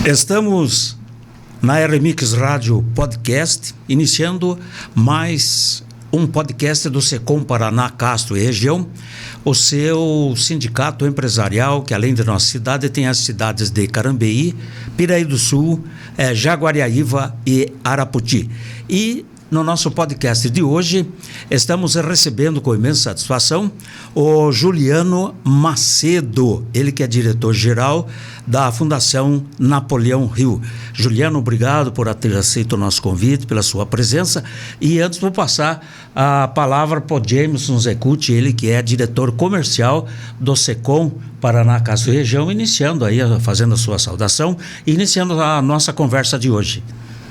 Estamos na RMix Rádio Podcast, iniciando mais um podcast do Secom Paraná, Castro e região, o seu sindicato empresarial, que além de nossa cidade, tem as cidades de Carambeí, Piraí do Sul, Jaguariaíva e Arapoti. E no nosso podcast de hoje, estamos recebendo com imensa satisfação o Juliano Macedo, ele que é diretor-geral da Fundação Napoleão Hill. Juliano, obrigado por ter aceito o nosso convite, pela sua presença. E antes vou passar a palavra para o Jameson Zecuti, ele que é diretor comercial do Secom Paraná, Castro e região, iniciando aí, fazendo a sua saudação e iniciando a nossa conversa de hoje.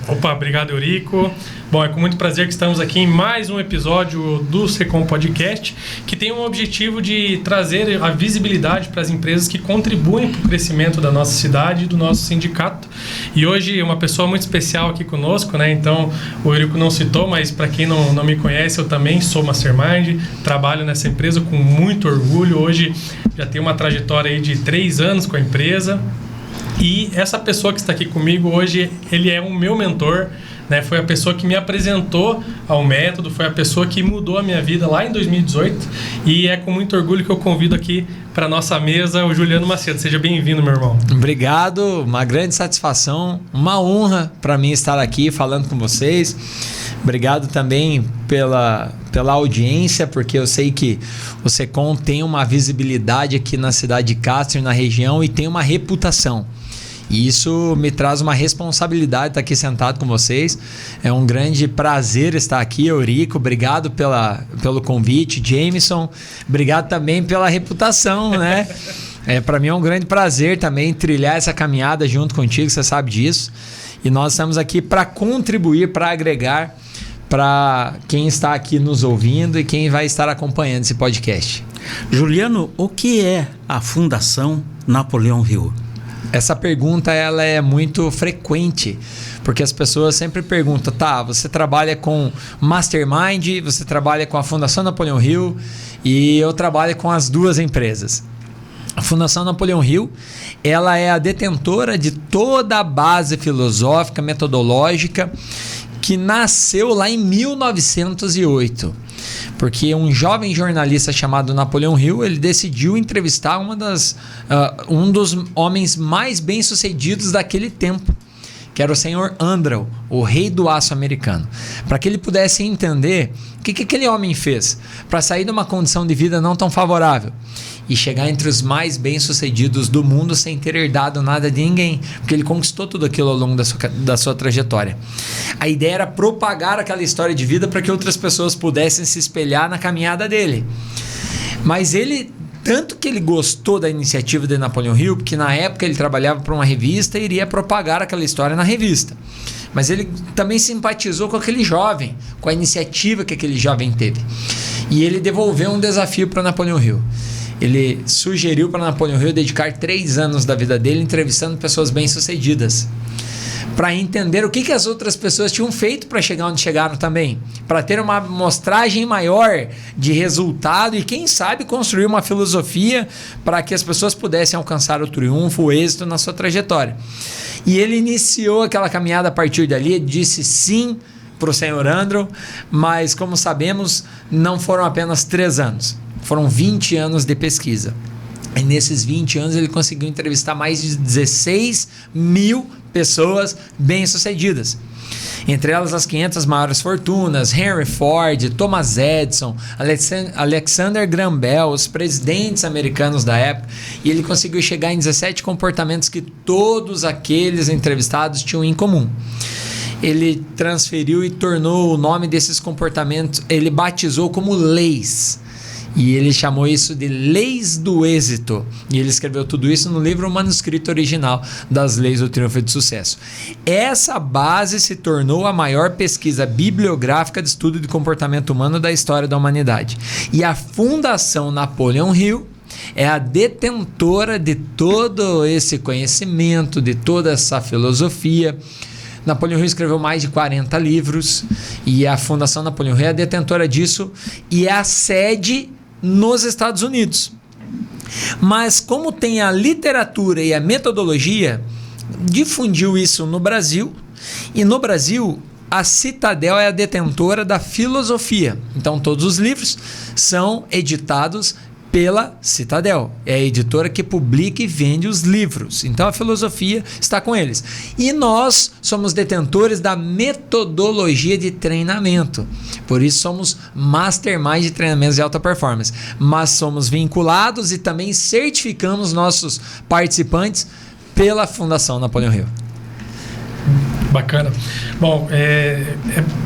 Opa, obrigado, Eurico. Bom, é com muito prazer que estamos aqui em mais um episódio do Secom Podcast, que tem o objetivo de trazer a visibilidade para as empresas que contribuem para o crescimento da nossa cidade e do nosso sindicato. E hoje uma pessoa muito especial aqui conosco, né? Então, o Eurico não citou, mas para quem não me conhece, eu também sou Mastermind, trabalho nessa empresa com muito orgulho. Hoje já tenho uma trajetória aí de 3 anos com a empresa. E essa pessoa que está aqui comigo hoje, ele é o meu mentor, né? Foi a pessoa que me apresentou ao método, foi a pessoa que mudou a minha vida lá em 2018 e é com muito orgulho que eu convido aqui para a nossa mesa o Juliano Macedo. Seja bem-vindo, meu irmão. Obrigado, uma grande satisfação, uma honra para mim estar aqui falando com vocês. Obrigado também pela audiência, porque eu sei que o Secom tem uma visibilidade aqui na cidade de Castro e na região e tem uma reputação. E isso me traz uma responsabilidade estar aqui sentado com vocês. É um grande prazer estar aqui, Eurico. Obrigado pelo convite, Jameson. Obrigado também pela reputação, né? Para mim é um grande prazer também trilhar essa caminhada junto contigo, você sabe disso. E nós estamos aqui para contribuir, para agregar para quem está aqui nos ouvindo e quem vai estar acompanhando esse podcast. Juliano, o que é a Fundação Napoleão Hill? Essa pergunta ela é muito frequente, porque as pessoas sempre perguntam, você trabalha com Mastermind, você trabalha com a Fundação Napoleão Hill e eu trabalho com as duas empresas. A Fundação Napoleão Hill, ela é a detentora de toda a base filosófica, metodológica, que nasceu lá em 1908. Porque um jovem jornalista chamado Napoleão Hill, ele decidiu entrevistar um dos homens mais bem-sucedidos daquele tempo, que era o senhor Andrew, o rei do aço americano, para que ele pudesse entender o que aquele homem fez para sair de uma condição de vida não tão favorável e chegar entre os mais bem-sucedidos do mundo sem ter herdado nada de ninguém, porque ele conquistou tudo aquilo ao longo da sua trajetória. A ideia era propagar aquela história de vida para que outras pessoas pudessem se espelhar na caminhada dele. Mas tanto que ele gostou da iniciativa de Napoleão Hill, porque na época ele trabalhava para uma revista e iria propagar aquela história na revista. Mas ele também simpatizou com aquele jovem, com a iniciativa que aquele jovem teve. E ele devolveu um desafio para Napoleão Hill. Ele sugeriu para Napoleão Hill dedicar 3 anos da vida dele entrevistando pessoas bem-sucedidas, para entender o que as outras pessoas tinham feito para chegar onde chegaram também, para ter uma amostragem maior de resultado e quem sabe construir uma filosofia para que as pessoas pudessem alcançar o triunfo, o êxito na sua trajetória. E ele iniciou aquela caminhada a partir dali, disse sim para o senhor Andrew, mas como sabemos, não foram apenas 3 anos. Foram 20 anos de pesquisa. E nesses 20 anos ele conseguiu entrevistar mais de 16 mil pessoas bem-sucedidas. Entre elas as 500 maiores fortunas, Henry Ford, Thomas Edison, Alexander Graham Bell, os presidentes americanos da época. E ele conseguiu chegar em 17 comportamentos que todos aqueles entrevistados tinham em comum. Ele transferiu e tornou o nome desses comportamentos, ele batizou como leis. E ele chamou isso de Leis do Êxito. E ele escreveu tudo isso no livro, o manuscrito original das Leis do Triunfo e do Sucesso. Essa base se tornou a maior pesquisa bibliográfica de estudo de comportamento humano da história da humanidade. E a Fundação Napoleão Hill é a detentora de todo esse conhecimento, de toda essa filosofia. Napoleão Hill escreveu mais de 40 livros e a Fundação Napoleão Hill é a detentora disso e é a sede nos Estados Unidos. Mas como tem a literatura e a metodologia, difundiu isso no Brasil, e no Brasil a Citadel é a detentora da filosofia. Então todos os livros são editados pela Citadel. É a editora que publica e vende os livros. Então a filosofia está com eles. E nós somos detentores da metodologia de treinamento. Por isso somos mastermind de treinamentos de alta performance. Mas somos vinculados e também certificamos nossos participantes pela Fundação Napoleão Hill. Bacana. Bom,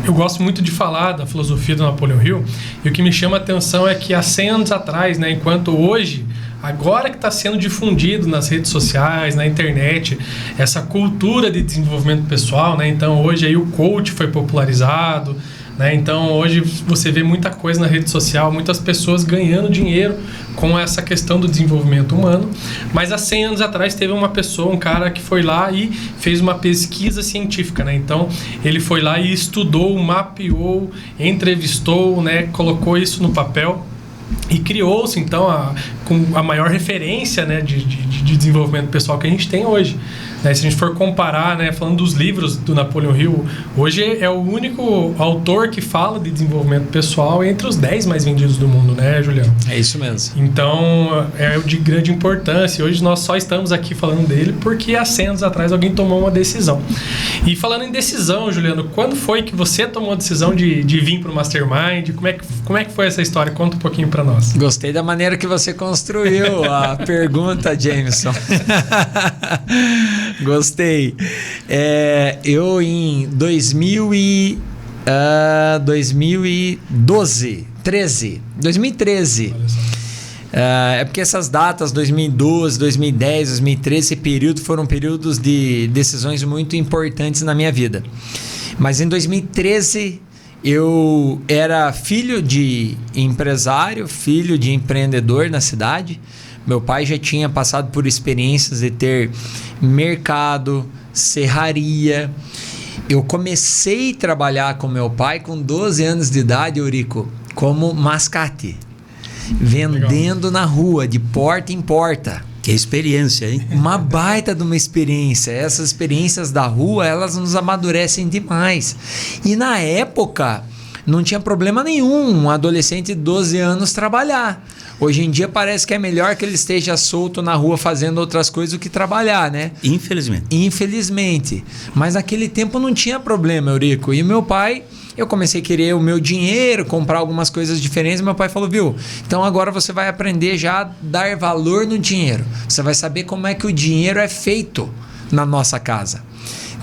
eu gosto muito de falar da filosofia do Napoleão Hill, e o que me chama a atenção é que há 100 anos atrás, né, enquanto hoje, agora que está sendo difundido nas redes sociais, na internet, essa cultura de desenvolvimento pessoal, né, então hoje aí o coach foi popularizado, né, então hoje você vê muita coisa na rede social, muitas pessoas ganhando dinheiro com essa questão do desenvolvimento humano, mas há 100 anos atrás teve uma pessoa, um cara que foi lá e fez uma pesquisa científica, né? Então ele foi lá e estudou, mapeou, entrevistou, né? Colocou isso no papel e criou-se então com a maior referência, né, de desenvolvimento pessoal que a gente tem hoje. Né, se a gente for comparar, né, falando dos livros do Napoleão Hill, hoje é o único autor que fala de desenvolvimento pessoal entre os 10 mais vendidos do mundo, né, Julião? É isso mesmo. Então, é de grande importância. Hoje nós só estamos aqui falando dele porque há 100 anos atrás alguém tomou uma decisão. E falando em decisão, Juliano, quando foi que você tomou a decisão de vir para o Mastermind? Como é que foi essa história? Conta um pouquinho para nós. Gostei da maneira que você construiu a pergunta, Jameson. Gostei. Eu em 2013. Porque essas datas, 2012, 2010, 2013, esse período foram períodos de decisões muito importantes na minha vida. Mas em 2013 eu era filho de empresário, filho de empreendedor na cidade. Meu pai já tinha passado por experiências de ter mercado, serraria. Eu comecei a trabalhar com meu pai com 12 anos de idade, Eurico, como mascate, vendendo na rua, de porta em porta. Que experiência, hein? Uma baita de uma experiência. Essas experiências da rua, elas nos amadurecem demais. E na época, não tinha problema nenhum um adolescente de 12 anos trabalhar. Hoje em dia parece que é melhor que ele esteja solto na rua fazendo outras coisas do que trabalhar, né? Infelizmente. Mas naquele tempo não tinha problema, Eurico. E meu pai, eu comecei a querer o meu dinheiro, comprar algumas coisas diferentes. Meu pai falou, viu? Então agora você vai aprender já a dar valor no dinheiro. Você vai saber como é que o dinheiro é feito na nossa casa.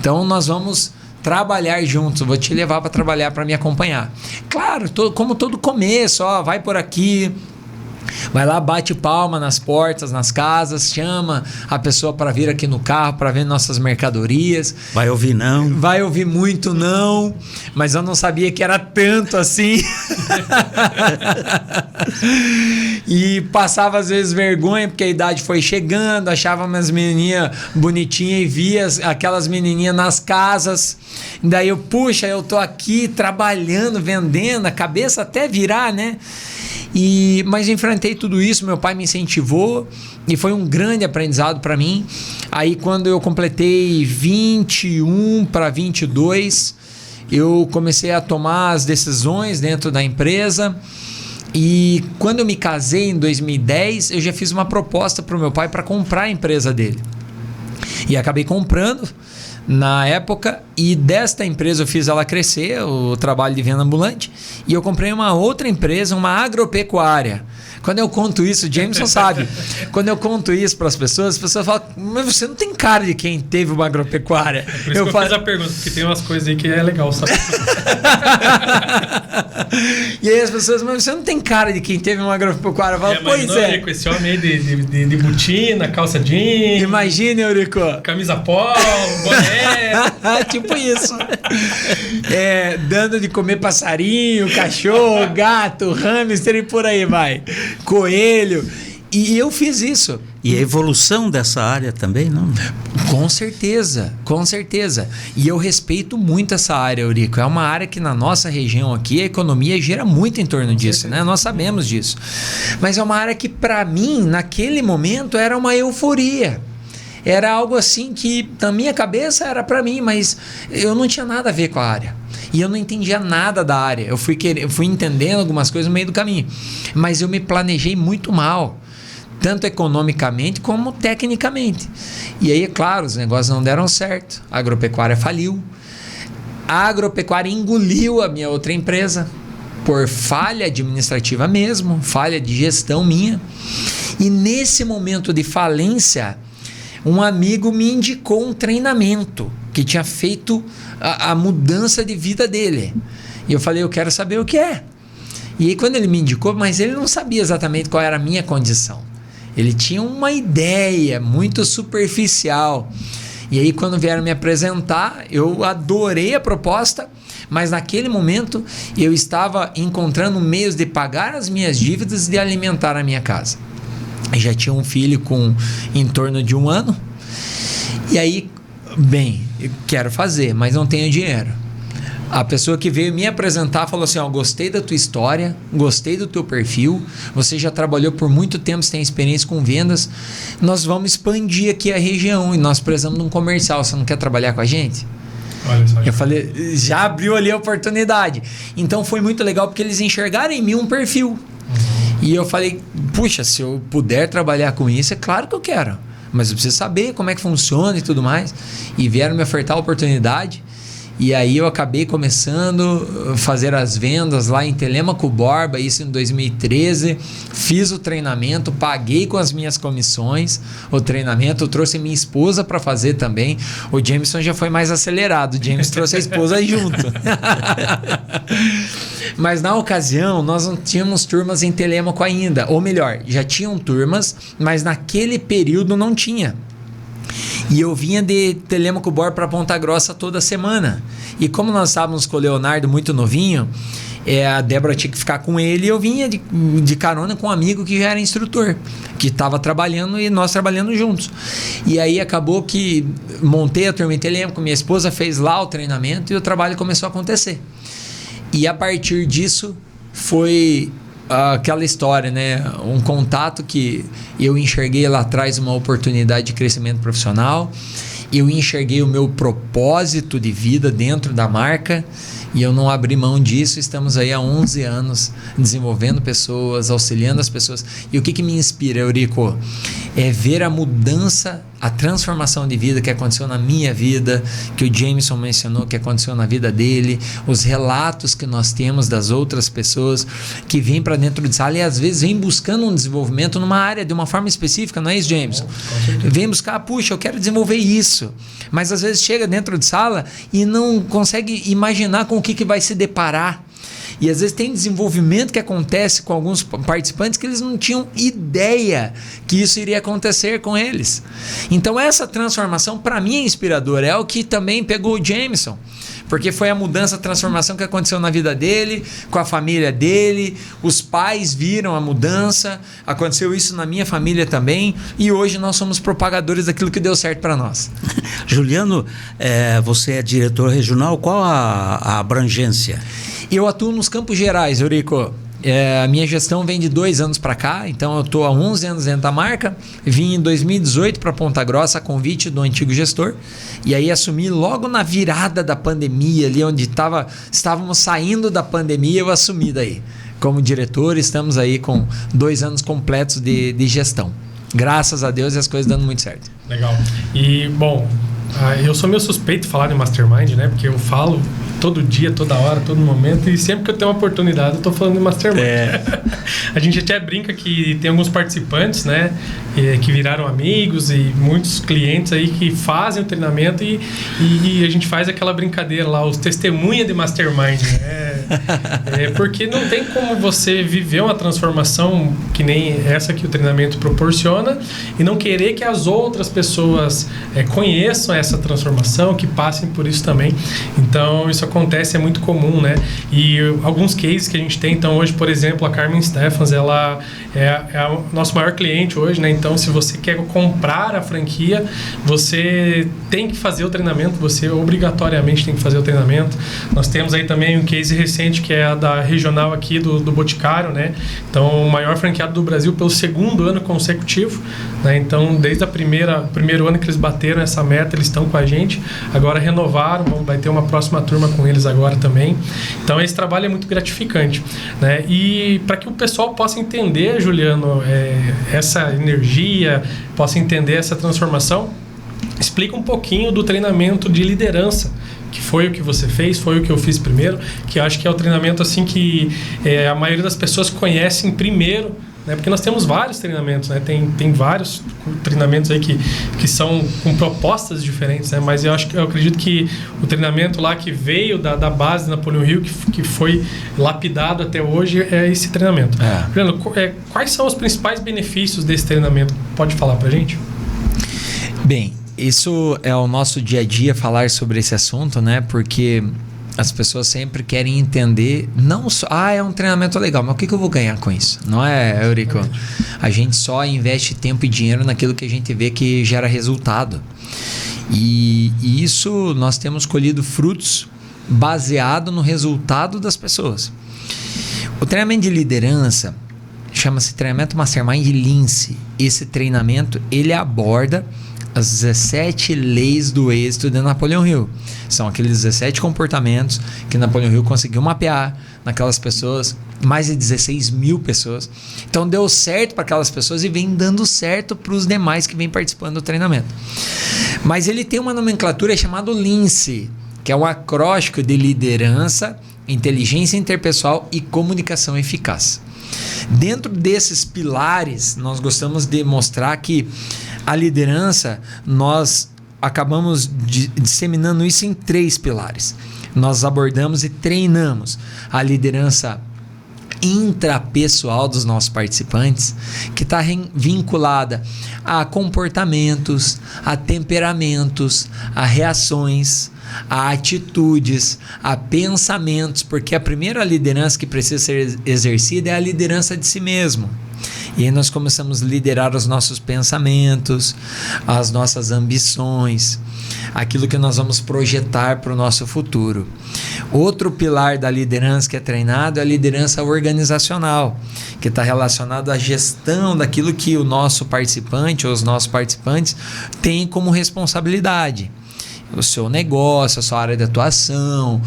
Então nós vamos trabalhar juntos, eu vou te levar para trabalhar, para me acompanhar. Claro, como todo começo, vai por aqui, vai lá, bate palma nas portas, nas casas, chama a pessoa para vir aqui no carro, para ver nossas mercadorias. Vai ouvir não? Vai ouvir muito não, mas eu não sabia que era tanto assim. E passava às vezes vergonha, porque a idade foi chegando, achava umas menininhas bonitinhas e via aquelas menininhas nas casas. Daí eu tô aqui trabalhando, vendendo, a cabeça até virar, né? Mas enfrentei tudo isso, meu pai me incentivou e foi um grande aprendizado para mim. Aí quando eu completei 21 para 22, eu comecei a tomar as decisões dentro da empresa. E quando eu me casei em 2010, eu já fiz uma proposta para o meu pai para comprar a empresa dele. E acabei comprando na época, e desta empresa eu fiz ela crescer, o trabalho de venda ambulante, e eu comprei uma outra empresa, uma agropecuária. Quando eu conto isso, o Jameson sabe, quando eu conto isso para as pessoas falam, mas você não tem cara de quem teve uma agropecuária. Por isso eu fiz a pergunta, porque tem umas coisas aí que é legal saber. E aí as pessoas, mas você não tem cara de quem teve uma agropecuária. Fala, pois é. Eurico, esse homem aí de botina, calça jeans. Imagina, Eurico. Camisa polo, boné. Tipo isso. Dando de comer passarinho, cachorro, gato, hamster e por aí vai. Coelho. E eu fiz isso. E a evolução dessa área também, não? Com certeza. E eu respeito muito essa área, Eurico. É uma área que na nossa região aqui, a economia gira muito em torno disso, né? Nós sabemos disso. Mas é uma área que, para mim, naquele momento, era uma euforia. era algo assim que na minha cabeça era para mim, mas eu não tinha nada a ver com a área. E eu não entendia nada da área. Eu fui entendendo algumas coisas no meio do caminho. Mas eu me planejei muito mal, tanto economicamente como tecnicamente. E aí, é claro, os negócios não deram certo. A agropecuária faliu. A agropecuária engoliu a minha outra empresa por falha administrativa mesmo, falha de gestão minha. E nesse momento de falência, um amigo me indicou um treinamento que tinha feito a mudança de vida dele. E eu falei, eu quero saber o que é. E aí quando ele me indicou, mas ele não sabia exatamente qual era a minha condição. Ele tinha uma ideia muito superficial. E aí quando vieram me apresentar, eu adorei a proposta, mas naquele momento eu estava encontrando meios de pagar as minhas dívidas e de alimentar a minha casa. Eu já tinha um filho com em torno de 1 ano. E aí, bem, eu quero fazer, mas não tenho dinheiro. A pessoa que veio me apresentar falou assim, ó, gostei da tua história, gostei do teu perfil, você já trabalhou por muito tempo, você tem experiência com vendas, nós vamos expandir aqui a região e nós precisamos de um comercial, você não quer trabalhar com a gente? Olha só. Eu falei, já abriu ali a oportunidade. Então foi muito legal porque eles enxergaram em mim um perfil. E eu falei, puxa, se eu puder trabalhar com isso, é claro que eu quero. Mas eu preciso saber como é que funciona e tudo mais. E vieram me ofertar a oportunidade. E aí eu acabei começando a fazer as vendas lá em Telêmaco Borba, isso em 2013. Fiz o treinamento, paguei com as minhas comissões o treinamento. Eu trouxe minha esposa para fazer também. O Jameson já foi mais acelerado. O James trouxe a esposa junto. Mas na ocasião, nós não tínhamos turmas em Telêmaco ainda. Ou melhor, já tinham turmas, mas naquele período não tinha. E eu vinha de Telêmaco Borba para Ponta Grossa toda semana. E como nós estávamos com o Leonardo muito novinho, a Débora tinha que ficar com ele e eu vinha de carona com um amigo que já era instrutor, que estava trabalhando e nós trabalhando juntos. E aí acabou que montei a turma em Telêmaco, minha esposa fez lá o treinamento e o trabalho começou a acontecer. E a partir disso foi aquela história, né? Um contato que eu enxerguei lá atrás, uma oportunidade de crescimento profissional. Eu enxerguei o meu propósito de vida dentro da marca e eu não abri mão disso. Estamos aí há 11 anos desenvolvendo pessoas, auxiliando as pessoas. E o que me inspira, Eurico? É ver a mudança, a transformação de vida que aconteceu na minha vida, que o Jameson mencionou que aconteceu na vida dele, os relatos que nós temos das outras pessoas que vêm para dentro de sala e às vezes vêm buscando um desenvolvimento numa área de uma forma específica, não é isso, Jameson? Vem buscar, puxa, eu quero desenvolver isso, mas às vezes chega dentro de sala e não consegue imaginar com o que vai se deparar. E às vezes tem desenvolvimento que acontece com alguns participantes que eles não tinham ideia que isso iria acontecer com eles. Então essa transformação para mim é inspiradora, é o que também pegou o Jameson, porque foi a mudança, a transformação que aconteceu na vida dele, com a família dele, os pais viram a mudança, aconteceu isso na minha família também, e hoje nós somos propagadores daquilo que deu certo para nós. Juliano, você é diretor regional, qual a abrangência? Eu atuo nos Campos Gerais, Eurico. A minha gestão vem de 2 anos para cá, então eu estou há 11 anos dentro da marca. Vim em 2018 para Ponta Grossa a convite do antigo gestor e aí assumi logo na virada da pandemia, ali onde estávamos saindo da pandemia, eu assumi daí. Como diretor, estamos aí com 2 anos completos de gestão. Graças a Deus e as coisas dando muito certo. Legal. E, bom, eu sou meio suspeito de falar de Mastermind, né? Porque eu falo todo dia, toda hora, todo momento, e sempre que eu tenho uma oportunidade eu tô falando de Mastermind. A gente até brinca que tem alguns participantes, né, que viraram amigos e muitos clientes aí que fazem o treinamento e a gente faz aquela brincadeira lá, os testemunhas de Mastermind, né? Porque não tem como você viver uma transformação que nem essa que o treinamento proporciona e não querer que as outras pessoas conheçam essa transformação, que passem por isso também. Então isso acontece, é muito comum, né? E alguns cases que a gente tem, então hoje, por exemplo, a Carmen Stephens, ela é o nosso maior cliente hoje, né? Então se você quer comprar a franquia, você tem que fazer o treinamento, você obrigatoriamente tem que fazer o treinamento. Nós temos aí também um case recente que é a da regional aqui do Boticário, né? Então o maior franqueado do Brasil pelo 2º ano consecutivo, né? Então, desde o primeiro ano que eles bateram essa meta, eles estão com a gente. Agora renovaram, vai ter uma próxima turma com eles agora também. Então, esse trabalho é muito gratificante, né? E para que o pessoal possa entender, Juliano, essa energia, possa entender essa transformação, explica um pouquinho do treinamento de liderança, que foi o que você fez, foi o que eu fiz primeiro, que eu acho que é o treinamento assim que a maioria das pessoas conhecem primeiro, né? Porque nós temos vários treinamentos, né? Tem vários treinamentos aí que são com propostas diferentes, né? Mas eu acredito que o treinamento lá que veio da base Napoleão Hill, que foi lapidado até hoje, é esse treinamento. Juliano, quais são os principais benefícios desse treinamento? Pode falar pra gente? Bem, isso é o nosso dia a dia, falar sobre esse assunto, né? Porque as pessoas sempre querem entender, não só, é um treinamento legal, mas o que eu vou ganhar com isso? Não é, Eurico? A gente só investe tempo e dinheiro naquilo que a gente vê que gera resultado. E isso nós temos colhido frutos baseado no resultado das pessoas. O treinamento de liderança chama-se treinamento Mastermind Lince. Esse treinamento, ele aborda as 17 leis do êxito de Napoleão Hill. São aqueles 17 comportamentos que Napoleão Hill conseguiu mapear naquelas pessoas, mais de 16 mil pessoas. Então deu certo para aquelas pessoas e vem dando certo para os demais que vêm participando do treinamento. Mas ele tem uma nomenclatura chamada Lince, que é um acróstico de liderança, inteligência interpessoal e comunicação eficaz. Dentro desses pilares, nós gostamos de mostrar que a liderança, nós acabamos disseminando isso em 3 pilares. Nós abordamos e treinamos a liderança intrapessoal dos nossos participantes, que está vinculada a comportamentos, a temperamentos, a reações, a atitudes, a pensamentos, porque a primeira liderança que precisa ser exercida é a liderança de si mesmo. E aí nós começamos a liderar os nossos pensamentos, as nossas ambições, aquilo que nós vamos projetar para o nosso futuro. Outro pilar da liderança que é treinado é a liderança organizacional, que está relacionado à gestão daquilo que o nosso participante ou os nossos participantes têm como responsabilidade. O seu negócio, a sua área de atuação,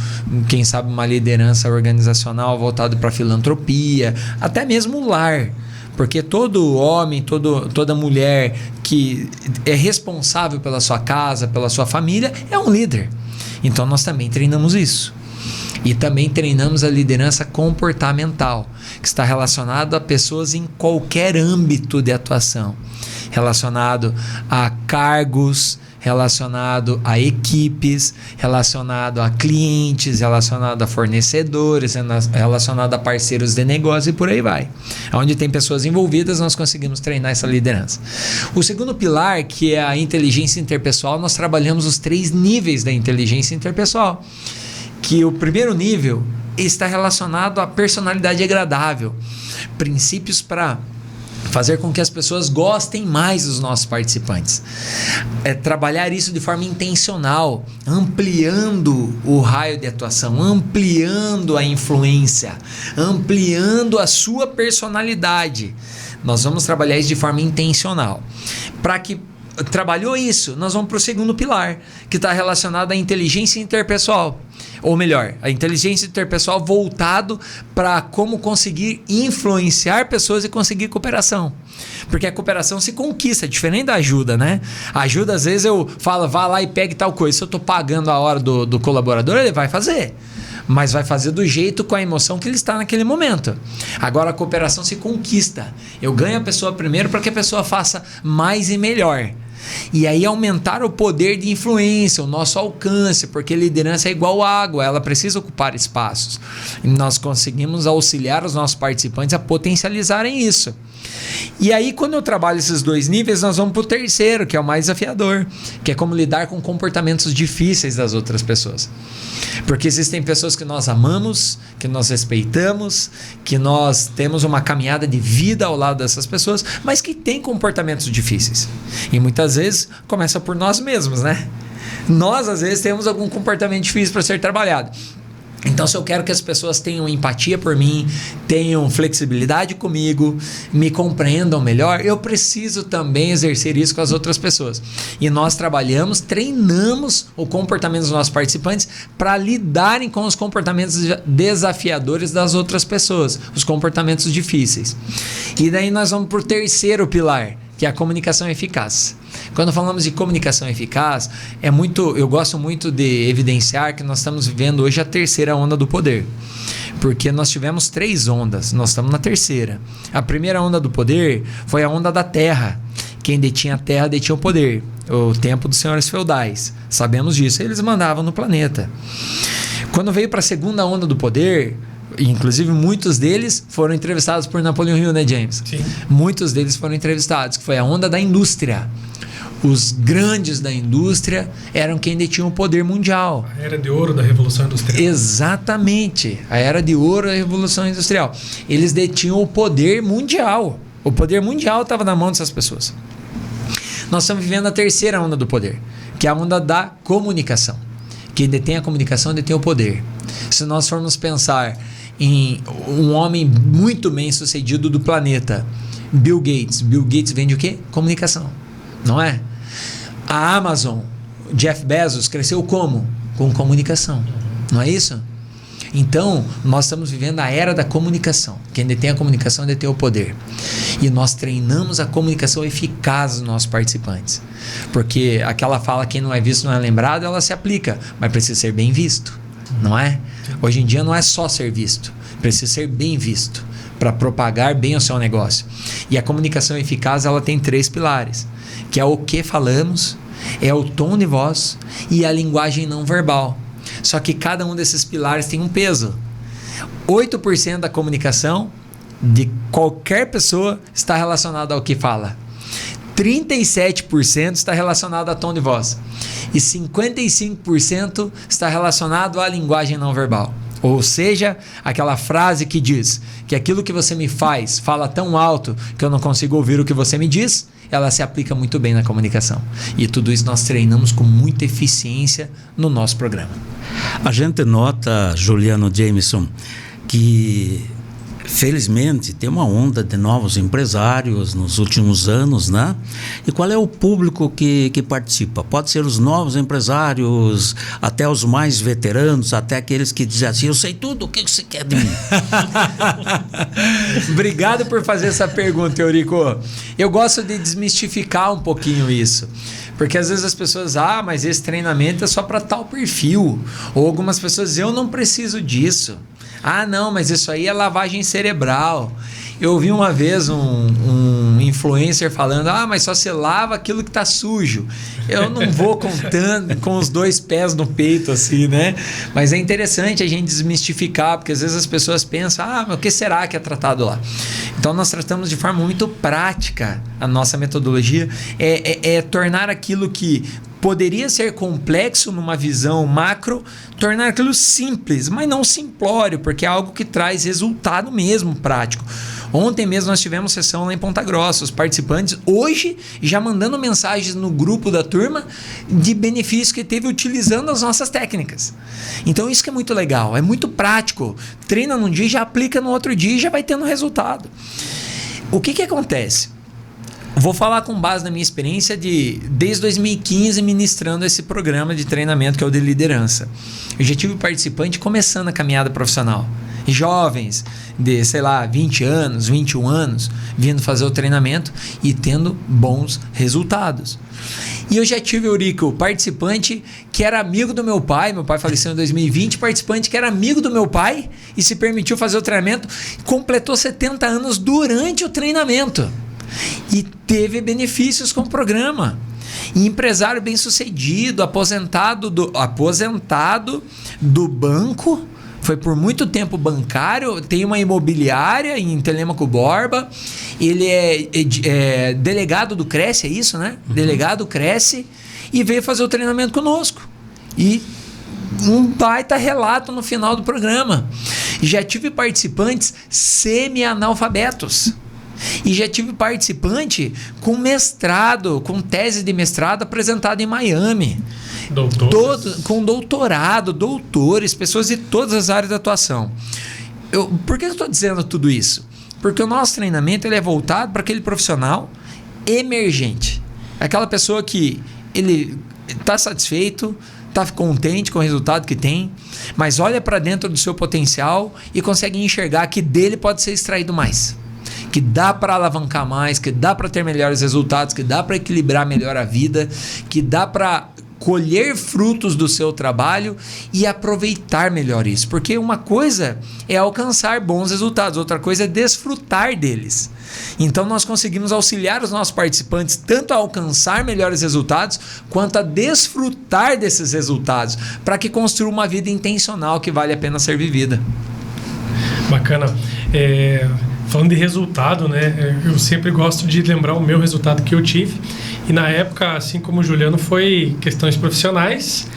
quem sabe uma liderança organizacional voltada para a filantropia, até mesmo o lar. Porque todo homem, toda mulher que é responsável pela sua casa, pela sua família, é um líder. Então nós também treinamos isso. E também treinamos a liderança comportamental, que está relacionado a pessoas em qualquer âmbito de atuação, relacionado a cargos, relacionado a equipes, relacionado a clientes, relacionado a fornecedores, relacionado a parceiros de negócio e por aí vai. Onde tem pessoas envolvidas, nós conseguimos treinar essa liderança. O segundo pilar, que é a inteligência interpessoal, nós trabalhamos os 3 níveis da inteligência interpessoal. Que o primeiro nível está relacionado à personalidade agradável, princípios para fazer com que as pessoas gostem mais dos nossos participantes. Trabalhar isso de forma intencional, ampliando o raio de atuação, ampliando a influência, ampliando a sua personalidade. Nós vamos trabalhar isso de forma intencional. Para que trabalhou isso, nós vamos para o segundo pilar, que está relacionado à inteligência interpessoal. Ou melhor, a inteligência interpessoal voltado para como conseguir influenciar pessoas e conseguir cooperação. Porque a cooperação se conquista, diferente da ajuda, né? A ajuda, às vezes eu falo, vá lá e pegue tal coisa. Se eu estou pagando a hora do colaborador, ele vai fazer. Mas vai fazer do jeito, com a emoção que ele está naquele momento. Agora a cooperação se conquista. Eu ganho a pessoa primeiro para que a pessoa faça mais e melhor. E aí aumentar o poder de influência, o nosso alcance, porque liderança é igual água, ela precisa ocupar espaços. E nós conseguimos auxiliar os nossos participantes a potencializarem isso. E aí, quando eu trabalho esses 2 níveis, nós vamos para o terceiro, que é o mais desafiador, que é como lidar com comportamentos difíceis das outras pessoas. Porque existem pessoas que nós amamos, que nós respeitamos, que nós temos uma caminhada de vida ao lado dessas pessoas, mas que têm comportamentos difíceis. E muitas vezes começa por nós mesmos, né? Nós, às vezes, temos algum comportamento difícil para ser trabalhado. Então, se eu quero que as pessoas tenham empatia por mim, tenham flexibilidade comigo, me compreendam melhor, eu preciso também exercer isso com as outras pessoas. E nós trabalhamos, treinamos o comportamento dos nossos participantes para lidarem com os comportamentos desafiadores das outras pessoas, os comportamentos difíceis. E daí nós vamos para o terceiro pilar, que é a comunicação eficaz. Quando falamos de comunicação eficaz, eu gosto muito de evidenciar que nós estamos vivendo hoje a terceira onda do poder. Porque nós tivemos 3 ondas, nós estamos na terceira. A primeira onda do poder foi a onda da terra. Quem detinha a terra detinha o poder. O tempo dos senhores feudais. Sabemos disso, eles mandavam no planeta. Quando veio para a segunda onda do poder, inclusive muitos deles foram entrevistados por Napoleão Hill, né, James? Sim. Muitos deles foram entrevistados, que foi a onda da indústria. Os grandes da indústria eram quem detinha o poder mundial. A era de ouro da Revolução Industrial. Exatamente. A era de ouro da Revolução Industrial. Eles detinham o poder mundial. O poder mundial estava na mão dessas pessoas. Nós estamos vivendo a terceira onda do poder, que é a onda da comunicação. Quem detém a comunicação detém o poder. Se nós formos pensar em um homem muito bem sucedido do planeta, Bill Gates. Bill Gates vende o quê? Comunicação. Não é? A Amazon, Jeff Bezos, cresceu como? Com comunicação. Não é isso? Então, nós estamos vivendo a era da comunicação. Quem detém a comunicação detém o poder. E nós treinamos a comunicação eficaz dos nossos participantes. Porque aquela fala, quem não é visto não é lembrado, ela se aplica, mas precisa ser bem visto. Não é? Hoje em dia não é só ser visto, precisa ser bem visto para propagar bem o seu negócio. E a comunicação eficaz, ela tem 3 pilares, que é o que falamos, é o tom de voz e a linguagem não verbal. Só que cada um desses pilares tem um peso. 8% da comunicação de qualquer pessoa está relacionado ao que fala. 37% está relacionado a tom de voz. E 55% está relacionado à linguagem não verbal. Ou seja, aquela frase que diz que aquilo que você me fala tão alto que eu não consigo ouvir o que você me diz, ela se aplica muito bem na comunicação. E tudo isso nós treinamos com muita eficiência no nosso programa. A gente nota, Juliano Jameson, que felizmente tem uma onda de novos empresários nos últimos anos, né? E qual é o público que participa? Pode ser os novos empresários, até os mais veteranos, até aqueles que dizem assim, eu sei tudo, o que você quer de mim? Obrigado por fazer essa pergunta, Eurico. Eu gosto de desmistificar um pouquinho isso. Porque às vezes as pessoas, mas esse treinamento é só para tal perfil. Ou algumas pessoas dizem, eu não preciso disso. Não, mas isso aí é lavagem cerebral. Eu ouvi uma vez um influencer falando, mas só se lava aquilo que está sujo. Eu não vou contando com os 2 pés no peito assim, né? Mas é interessante a gente desmistificar, porque às vezes as pessoas pensam, mas o que será que é tratado lá? Então nós tratamos de forma muito prática. A nossa metodologia é tornar aquilo que poderia ser complexo numa visão macro, tornar aquilo simples, mas não simplório, porque é algo que traz resultado mesmo prático. Ontem mesmo nós tivemos sessão lá em Ponta Grossa, os participantes hoje já mandando mensagens no grupo da turma de benefícios que teve utilizando as nossas técnicas. Então isso que é muito legal, é muito prático. Treina num dia, já aplica no outro dia e já vai tendo resultado. O que acontece? Vou falar com base na minha experiência desde 2015 ministrando esse programa de treinamento que é o de liderança. Eu já tive participante começando a caminhada profissional. Jovens de, 20 anos, 21 anos, vindo fazer o treinamento e tendo bons resultados. E eu já tive, Eurico, participante que era amigo do meu pai faleceu em 2020, participante que era amigo do meu pai e se permitiu fazer o treinamento, completou 70 anos durante o treinamento. E teve benefícios com o programa. E empresário bem sucedido, aposentado do banco, foi por muito tempo bancário, tem uma imobiliária em Telêmaco Borba, ele é delegado do Cresce, é isso, né? Uhum. Delegado Cresce, e veio fazer o treinamento conosco. E um baita relato no final do programa. Já tive participantes semi-analfabetos. E já tive participante com mestrado, com tese de mestrado apresentada em Miami. Com doutorado, doutores, pessoas de todas as áreas de atuação. Por que eu estou dizendo tudo isso? Porque o nosso treinamento ele é voltado para aquele profissional emergente. Aquela pessoa que ele está satisfeito, está contente com o resultado que tem, mas olha para dentro do seu potencial e consegue enxergar que dele pode ser extraído mais. Que dá para alavancar mais, que dá para ter melhores resultados, que dá para equilibrar melhor a vida, que dá para colher frutos do seu trabalho e aproveitar melhor isso. Porque uma coisa é alcançar bons resultados, outra coisa é desfrutar deles. Então nós conseguimos auxiliar os nossos participantes tanto a alcançar melhores resultados, quanto a desfrutar desses resultados, para que construa uma vida intencional que vale a pena ser vivida. Bacana. Falando de resultado, né? Eu sempre gosto de lembrar o meu resultado que eu tive. E na época, assim como o Juliano, foi questões profissionais.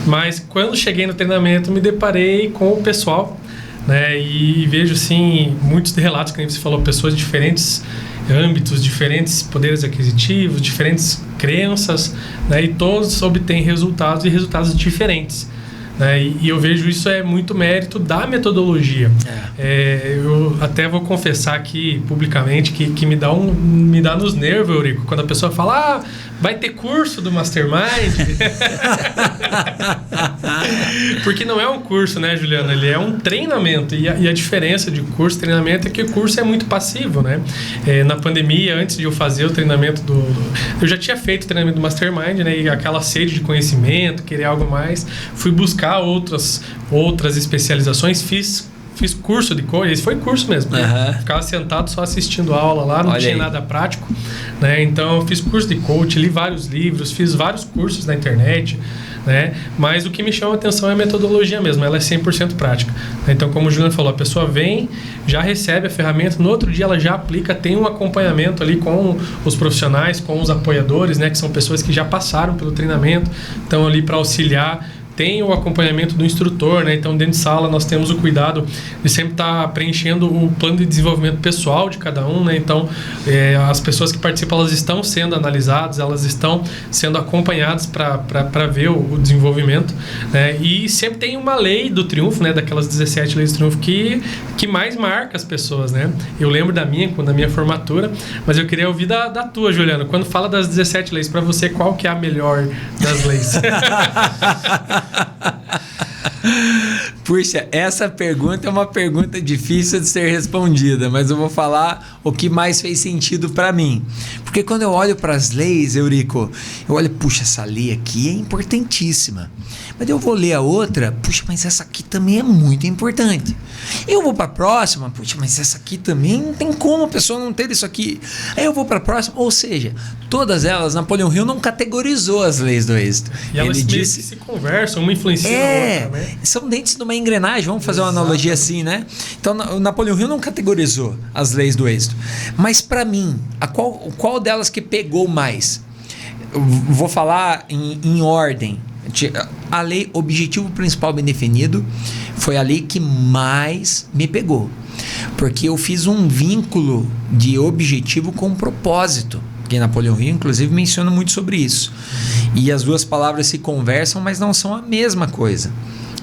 Mas quando cheguei no treinamento, me deparei com o pessoal, né? E vejo, assim, muitos relatos, que nem você falou, pessoas de diferentes âmbitos, diferentes poderes aquisitivos, diferentes crenças, né? E todos obtêm resultados e resultados diferentes. Né? E eu vejo isso é muito mérito da metodologia. Eu até vou confessar aqui publicamente que me dá nos nervos, Eurico, quando a pessoa fala, vai ter curso do Mastermind. Porque não é um curso, né, Juliano? Ele é um treinamento. E a diferença de curso e treinamento é que o curso é muito passivo, né? Na pandemia, antes de eu fazer o treinamento eu já tinha feito o treinamento do Mastermind, né? E aquela sede de conhecimento, querer algo mais, fui buscar outras especializações, fiz curso de coach, esse foi curso mesmo, né? Ficava sentado só assistindo aula lá, não tinha nada prático, né? Então eu fiz curso de coach, li vários livros, fiz vários cursos na internet, né? Mas o que me chama a atenção é a metodologia mesmo, ela é 100% prática. Então, como o Juliano falou, a pessoa vem, já recebe a ferramenta, no outro dia ela já aplica, tem um acompanhamento ali com os profissionais, com os apoiadores, né? Que são pessoas que já passaram pelo treinamento, estão ali para auxiliar. Tem o acompanhamento do instrutor, né? Então, dentro de sala, nós temos o cuidado de sempre estar preenchendo o plano de desenvolvimento pessoal de cada um, né? Então, as pessoas que participam, elas estão sendo analisadas, elas estão sendo acompanhadas para ver o desenvolvimento, né? E sempre tem uma lei do triunfo, né? Daquelas 17 leis do triunfo que mais marca as pessoas, né? Eu lembro da minha formatura, mas eu queria ouvir da tua, Juliano. Quando fala das 17 leis, para você, qual que é a melhor das leis? Puxa, essa pergunta é uma pergunta difícil de ser respondida, mas eu vou falar o que mais fez sentido para mim. Porque quando eu olho para as leis, Eurico, eu olho, puxa, essa lei aqui é importantíssima. Mas eu vou ler a outra, puxa, mas essa aqui também é muito importante. Eu vou para a próxima, puxa, mas essa aqui também não tem como a pessoa não ter isso aqui. Aí eu vou para a próxima, ou seja, todas elas, Napoleão Hill não categorizou as leis do êxito. E elas se conversam, uma influencia a outra, né? São dentes de uma engrenagem, vamos fazer uma analogia assim, né? Então, o Napoleão Hill não categorizou as leis do êxito. Mas para mim, qual delas que pegou mais? Eu vou falar em ordem. A lei objetivo principal bem definido foi a lei que mais me pegou, porque eu fiz um vínculo de objetivo com propósito, que Napoleão Hill inclusive menciona muito sobre isso, e as duas palavras se conversam, mas não são a mesma coisa,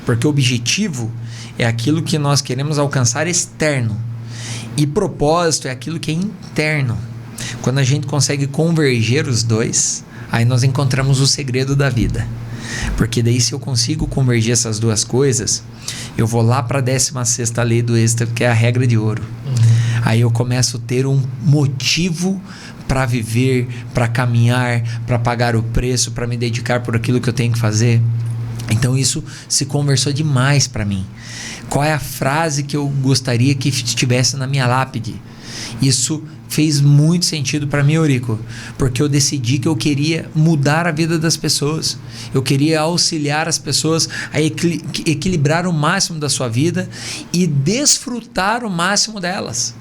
porque objetivo é aquilo que nós queremos alcançar externo e propósito é aquilo que é interno. Quando a gente consegue converger os dois, aí nós encontramos o segredo da vida. Porque daí, se eu consigo convergir essas duas coisas, eu vou lá para a 16ª lei do êxito, que é a regra de ouro. Aí eu começo a ter um motivo para viver, para caminhar, para pagar o preço, para me dedicar por aquilo que eu tenho que fazer. Então isso se conversou demais para mim. Qual é a frase que eu gostaria que estivesse na minha lápide? Isso fez muito sentido para mim, Eurico, porque eu decidi que eu queria mudar a vida das pessoas. Eu queria auxiliar as pessoas a equilibrar o máximo da sua vida e desfrutar o máximo delas.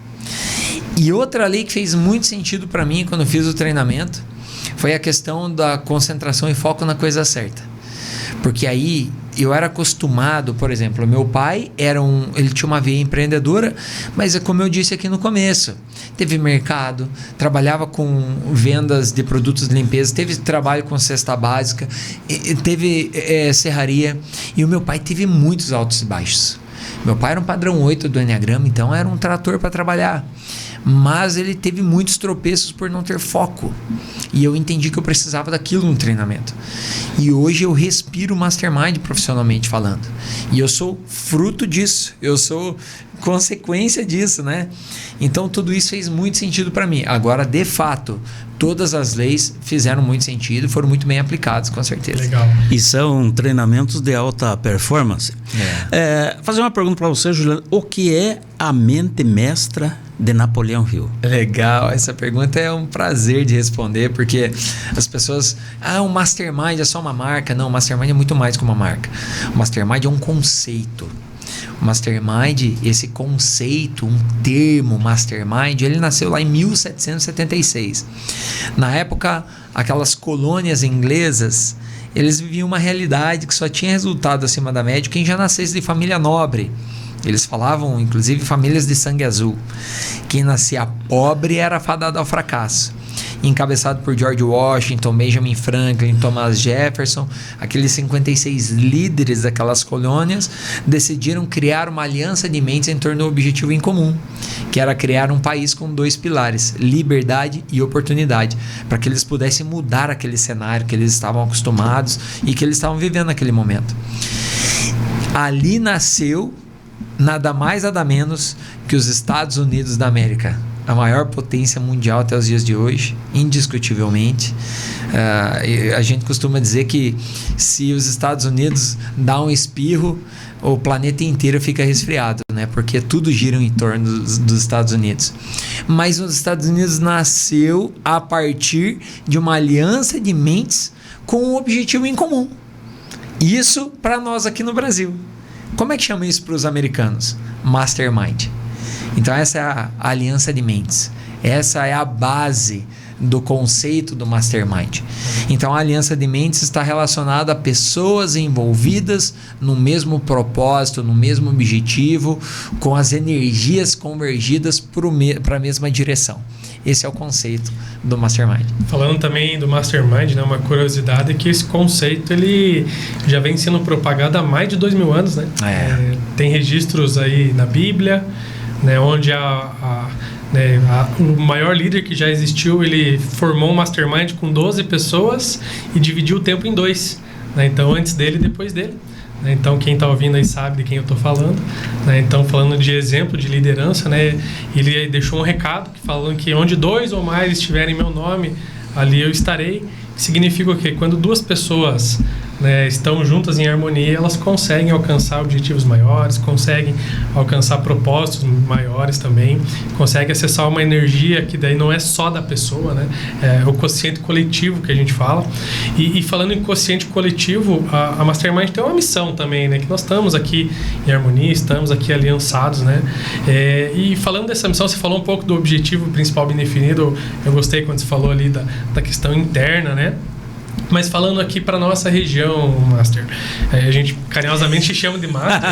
E outra lei que fez muito sentido para mim quando eu fiz o treinamento foi a questão da concentração e foco na coisa certa. Porque aí eu era acostumado, por exemplo, meu pai ele tinha uma veia empreendedora, mas é como eu disse aqui no começo, teve mercado, trabalhava com vendas de produtos de limpeza, teve trabalho com cesta básica, teve serraria. E o meu pai teve muitos altos e baixos. Meu pai era um padrão 8 do Enneagrama, então era um trator para trabalhar. Mas ele teve muitos tropeços por não ter foco. E eu entendi que eu precisava daquilo no treinamento. E hoje eu respiro Mastermind profissionalmente falando. E eu sou fruto disso. Eu sou consequência disso, né? Então tudo isso fez muito sentido para mim. Agora, de fato, todas as leis fizeram muito sentido, foram muito bem aplicadas, com certeza. Legal. E são treinamentos de alta performance. Fazer uma pergunta para você, Juliano. O que é a mente mestra de Napoleão Hill? Legal, essa pergunta é um prazer de responder, porque as pessoas, o Mastermind é só uma marca. Não, o Mastermind é muito mais que uma marca. O Mastermind é um conceito. O Mastermind, esse conceito, um termo Mastermind, ele nasceu lá em 1776. Na época, aquelas colônias inglesas, eles viviam uma realidade que só tinha resultado acima da média quem já nascesse de família nobre. Eles falavam, inclusive, famílias de sangue azul. Quem nascia pobre era fadado ao fracasso. Encabeçado por George Washington, Benjamin Franklin, Thomas Jefferson, aqueles 56 líderes daquelas colônias decidiram criar uma aliança de mentes em torno do objetivo em comum, que era criar um país com 2 pilares, liberdade e oportunidade, para que eles pudessem mudar aquele cenário que eles estavam acostumados e que eles estavam vivendo naquele momento. Ali nasceu nada mais, nada menos que os Estados Unidos da América, a maior potência mundial até os dias de hoje, indiscutivelmente. A gente costuma dizer que se os Estados Unidos dão um espirro, o planeta inteiro fica resfriado, né? Porque tudo gira em torno dos Estados Unidos. Mas os Estados Unidos nasceu a partir de uma aliança de mentes com um objetivo em comum. Isso para nós aqui no Brasil. Como é que chama isso para os americanos? Mastermind. Então essa é a aliança de mentes. Essa é a base do conceito do Mastermind. Então a aliança de mentes está relacionada a pessoas envolvidas no mesmo propósito, no mesmo objetivo, com as energias convergidas para a mesma direção. Esse é o conceito do Mastermind. Falando também do Mastermind, né, uma curiosidade é que esse conceito ele já vem sendo propagado há mais de 2000 anos, né? Tem registros aí na Bíblia, né, onde o maior líder que já existiu, ele formou um Mastermind com 12 pessoas e dividiu o tempo em 2, né? Então antes dele e depois dele. Então quem está ouvindo aí sabe de quem eu estou falando, né? Então falando de exemplo de liderança, né? Ele deixou um recado falando que onde 2 ou mais estiverem em meu nome, ali eu estarei. Significa o quê? Quando 2 pessoas, né, estão juntas em harmonia, elas conseguem alcançar objetivos maiores, conseguem alcançar propósitos maiores também, conseguem acessar uma energia que daí não é só da pessoa, né? É o quociente coletivo que a gente fala. E falando em quociente coletivo, a Mastermind tem uma missão também, né? Que nós estamos aqui em harmonia, estamos aqui aliançados, né? E falando dessa missão, você falou um pouco do objetivo principal bem definido. Eu gostei quando você falou ali da questão interna, né? Mas falando aqui para nossa região, Master, a gente carinhosamente chama de Master.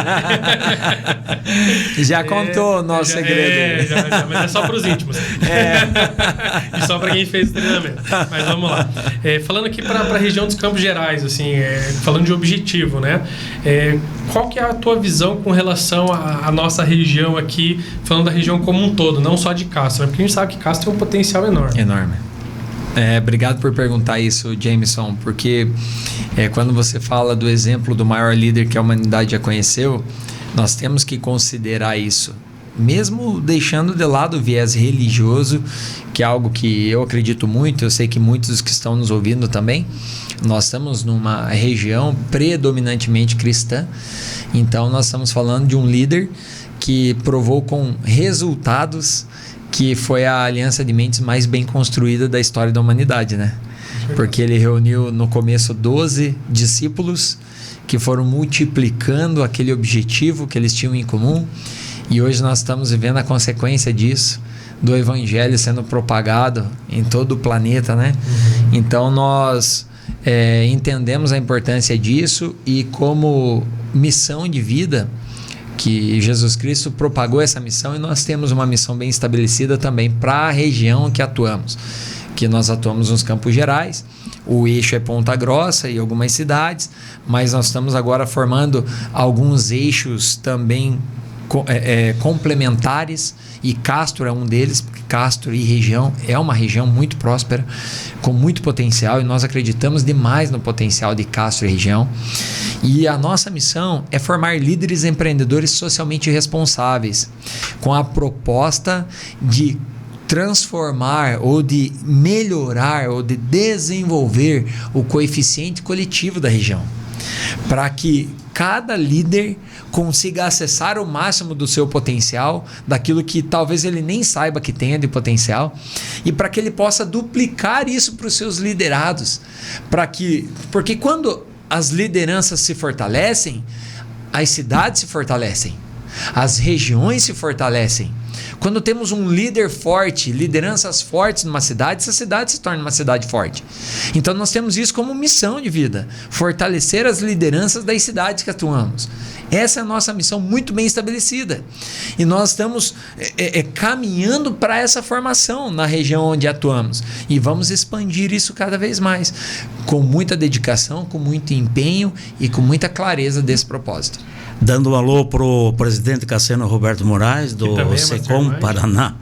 Já contou o nosso segredo. Já, mas é só para os íntimos. E só para quem fez o treinamento. Mas vamos lá. Falando aqui para a região dos Campos Gerais, assim, falando de objetivo, né? Qual que é a tua visão com relação à nossa região aqui, falando da região como um todo, não só de Castro, né? Porque a gente sabe que Castro tem um potencial enorme. Enorme. Obrigado por perguntar isso, Jameson, porque quando você fala do exemplo do maior líder que a humanidade já conheceu, nós temos que considerar isso, mesmo deixando de lado o viés religioso, que é algo que eu acredito muito, eu sei que muitos que estão nos ouvindo também. Nós estamos numa região predominantemente cristã, então nós estamos falando de um líder que provou com resultados que foi a aliança de mentes mais bem construída da história da humanidade, né? Porque ele reuniu no começo 12 discípulos que foram multiplicando aquele objetivo que eles tinham em comum, e hoje nós estamos vivendo a consequência disso, do evangelho sendo propagado em todo o planeta, né? Então nós entendemos a importância disso, e como missão de vida que Jesus Cristo propagou essa missão, e nós temos uma missão bem estabelecida também para a região que atuamos, que nós atuamos nos Campos Gerais. O eixo é Ponta Grossa e algumas cidades, mas nós estamos agora formando alguns eixos também complementares, e Castro é um deles, porque Castro e região é uma região muito próspera, com muito potencial, e nós acreditamos demais no potencial de Castro e região. E a nossa missão é formar líderes empreendedores socialmente responsáveis, com a proposta de transformar ou de melhorar ou de desenvolver o coeficiente coletivo da região, para que cada líder consiga acessar o máximo do seu potencial, daquilo que talvez ele nem saiba que tenha de potencial, e para que ele possa duplicar isso para os seus liderados, porque quando as lideranças se fortalecem, as cidades se fortalecem, as regiões se fortalecem. Quando temos um líder forte, lideranças fortes numa cidade, essa cidade se torna uma cidade forte. Então nós temos isso como missão de vida, fortalecer as lideranças das cidades que atuamos. Essa é a nossa missão muito bem estabelecida. E nós estamos caminhando para essa formação na região onde atuamos. E vamos expandir isso cada vez mais, com muita dedicação, com muito empenho e com muita clareza desse propósito. Dando um alô para o presidente Cassiano Roberto Moraes, do SECOM Paraná,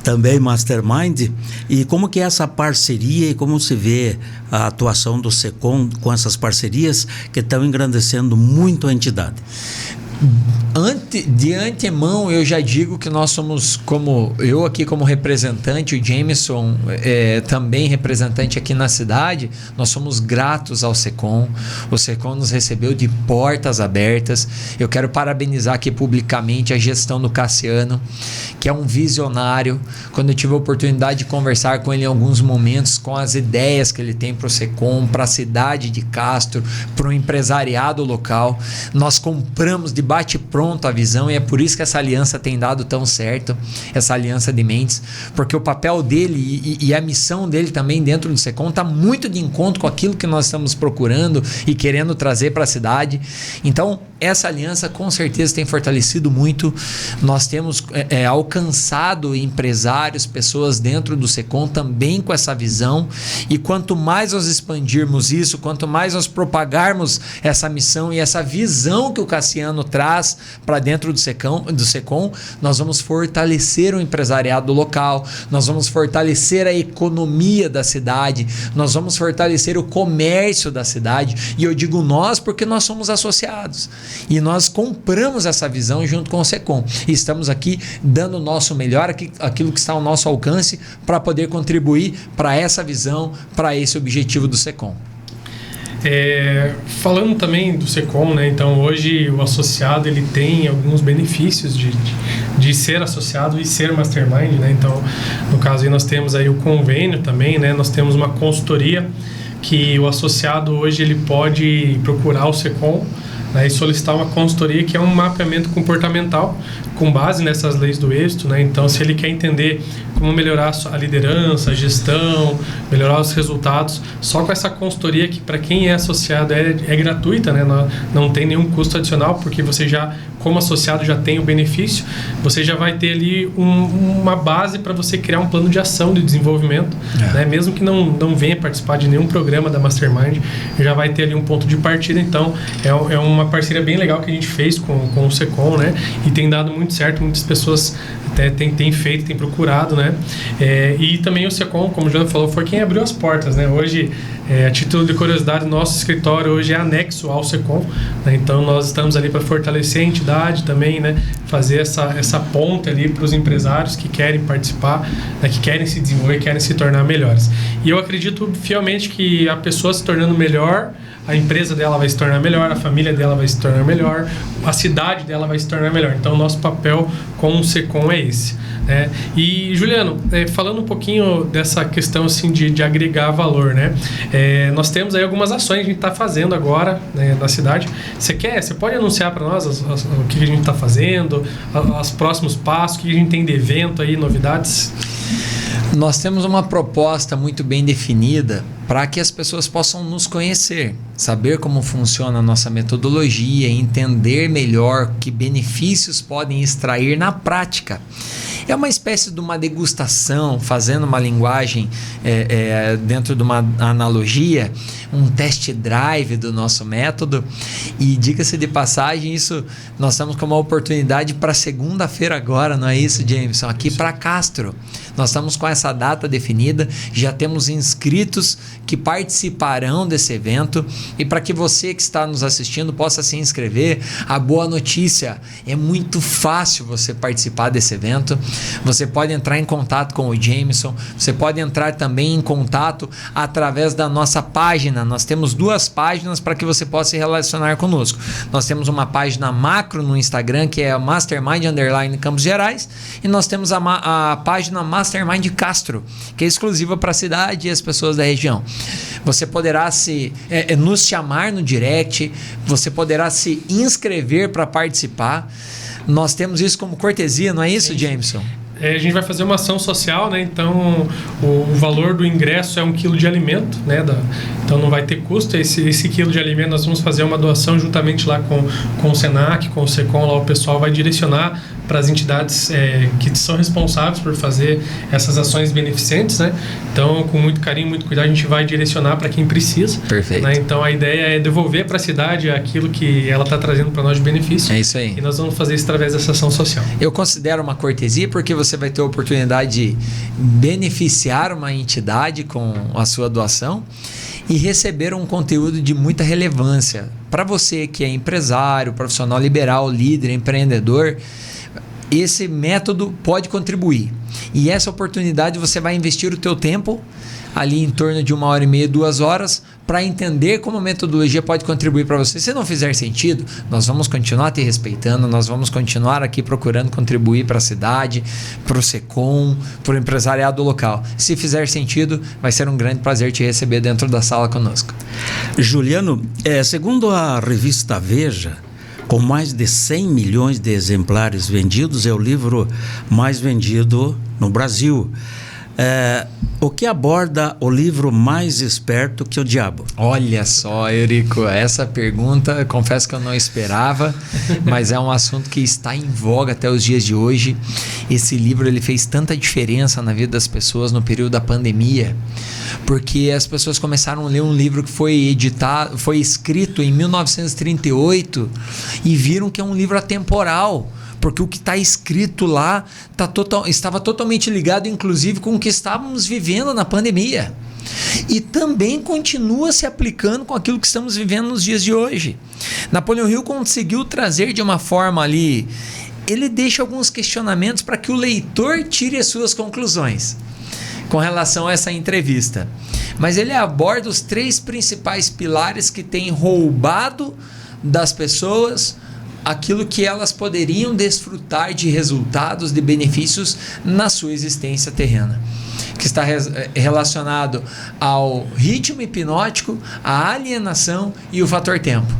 também Mastermind. E como que é essa parceria e como se vê a atuação do SECOM com essas parcerias que estão engrandecendo muito a entidade? De antemão, eu já digo que nós somos, como eu aqui como representante, o Jameson também representante aqui na cidade, nós somos gratos ao SECOM. O SECOM nos recebeu de portas abertas. Eu quero parabenizar aqui publicamente a gestão do Cassiano, que é um visionário. Quando eu tive a oportunidade de conversar com ele em alguns momentos, com as ideias que ele tem para o SECOM, para a cidade de Castro, para o empresariado local, nós compramos de bate-pronto a visão, e é por isso que essa aliança tem dado tão certo, essa aliança de mentes, porque o papel dele e a missão dele também dentro do SECOM está muito de encontro com aquilo que nós estamos procurando e querendo trazer para a cidade. Então, essa aliança com certeza tem fortalecido muito. Nós temos alcançado empresários, pessoas dentro do SECOM também com essa visão, e quanto mais nós expandirmos isso, quanto mais nós propagarmos essa missão e essa visão que o Cassiano traz para dentro do SECOM, nós vamos fortalecer o empresariado local, nós vamos fortalecer a economia da cidade, nós vamos fortalecer o comércio da cidade. E eu digo nós porque nós somos associados e nós compramos essa visão junto com o SECOM, e estamos aqui dando o nosso melhor, aquilo que está ao nosso alcance, para poder contribuir para essa visão, para esse objetivo do SECOM. Falando também do SECOM, né? Então hoje o associado ele tem alguns benefícios de ser associado e ser mastermind, né? Então no caso aí nós temos aí o convênio também, né? Nós temos uma consultoria que o associado hoje ele pode procurar o SECOM, né, e solicitar uma consultoria que é um mapeamento comportamental com base nessas leis do êxito, né? Então, se ele quer entender como melhorar a liderança, a gestão, melhorar os resultados, só com essa consultoria, que para quem é associado é gratuita, né? Não tem nenhum custo adicional, porque você já, como associado, já tem o benefício, você já vai ter ali uma base para você criar um plano de ação de desenvolvimento, né? Mesmo que não venha participar de nenhum programa da Mastermind, já vai ter ali um ponto de partida. Então, é uma parceria bem legal que a gente fez com o SECOM, né? E tem dado muito certo, muitas pessoas até têm feito, têm procurado, né? E também o SECOM, como o Jonathan falou, foi quem abriu as portas, né? Hoje, a título de curiosidade, nosso escritório hoje é anexo ao SECOM, né? Então nós estamos ali para fortalecer a entidade também, né? Fazer essa ponte ali para os empresários que querem participar, né? Que querem se desenvolver, querem se tornar melhores. E eu acredito fielmente que a pessoa se tornando melhor, a empresa dela vai se tornar melhor, a família dela vai se tornar melhor, a cidade dela vai se tornar melhor. Então, o nosso papel com o SECOM é esse, né? E, Juliano, falando um pouquinho dessa questão assim, de agregar valor, né? Nós temos aí algumas ações que a gente está fazendo agora, né, na cidade. Você pode anunciar para nós o que a gente está fazendo, os próximos passos, o que a gente tem de evento aí, novidades? Nós temos uma proposta muito bem definida para que as pessoas possam nos conhecer, saber como funciona a nossa metodologia, entender melhor que benefícios podem extrair na prática. É uma espécie de uma degustação, fazendo uma linguagem dentro de uma analogia, um test drive do nosso método. E diga-se de passagem, isso nós estamos com uma oportunidade para segunda-feira agora, não é isso, Jameson? Aqui para Castro. Nós estamos com essa data definida, já temos inscritos que participarão desse evento, e para que você que está nos assistindo possa se inscrever, a boa notícia, é muito fácil você participar desse evento. Você pode entrar em contato com o Jameson, você pode entrar também em contato através da nossa página. Nós temos 2 páginas para que você possa se relacionar conosco. Nós temos uma página macro no Instagram, que é a Mastermind _ Campos Gerais, e nós temos a página Mastermind Castro, que é exclusiva para a cidade e as pessoas da região. Você poderá nos chamar no direct, você poderá se inscrever para participar. Nós temos isso como cortesia, não é isso, Jameson? A gente vai fazer uma ação social, né? Então o valor do ingresso é 1 quilo de alimento, né? Então não vai ter custo. Esse quilo de alimento nós vamos fazer uma doação juntamente lá com o Senac, com o Secom. Lá o pessoal vai direcionar para as entidades que são responsáveis por fazer essas ações beneficentes, né? Então, com muito carinho, muito cuidado, a gente vai direcionar para quem precisa. Perfeito. Né? Então, a ideia é devolver para a cidade aquilo que ela está trazendo para nós de benefício. É isso aí. E nós vamos fazer isso através dessa ação social. Eu considero uma cortesia porque você vai ter a oportunidade de beneficiar uma entidade com a sua doação e receber um conteúdo de muita relevância. Para você que é empresário, profissional liberal, líder, empreendedor, esse método pode contribuir. E essa oportunidade você vai investir o teu tempo, ali em torno de 1h30, 2 horas, para entender como a metodologia pode contribuir para você. Se não fizer sentido, nós vamos continuar te respeitando, nós vamos continuar aqui procurando contribuir para a cidade, para o Secom, para o empresariado local. Se fizer sentido, vai ser um grande prazer te receber dentro da sala conosco. Juliano, segundo a revista Veja, com mais de 100 milhões de exemplares vendidos, é o livro mais vendido no Brasil. O que aborda o livro Mais Esperto que o Diabo? Olha só, Eurico, essa pergunta, confesso que eu não esperava, mas é um assunto que está em voga até os dias de hoje. Esse livro ele fez tanta diferença na vida das pessoas no período da pandemia, porque as pessoas começaram a ler um livro que foi escrito em 1938 e viram que é um livro atemporal. Porque o que está escrito lá estava totalmente ligado, inclusive, com o que estávamos vivendo na pandemia. E também continua se aplicando com aquilo que estamos vivendo nos dias de hoje. Napoleão Hill conseguiu trazer de uma forma ali... Ele deixa alguns questionamentos para que o leitor tire as suas conclusões com relação a essa entrevista. Mas ele aborda os 3 principais pilares que têm roubado das pessoas aquilo que elas poderiam desfrutar de resultados, de benefícios na sua existência terrena, que está relacionado ao ritmo hipnótico, à alienação e o fator tempo.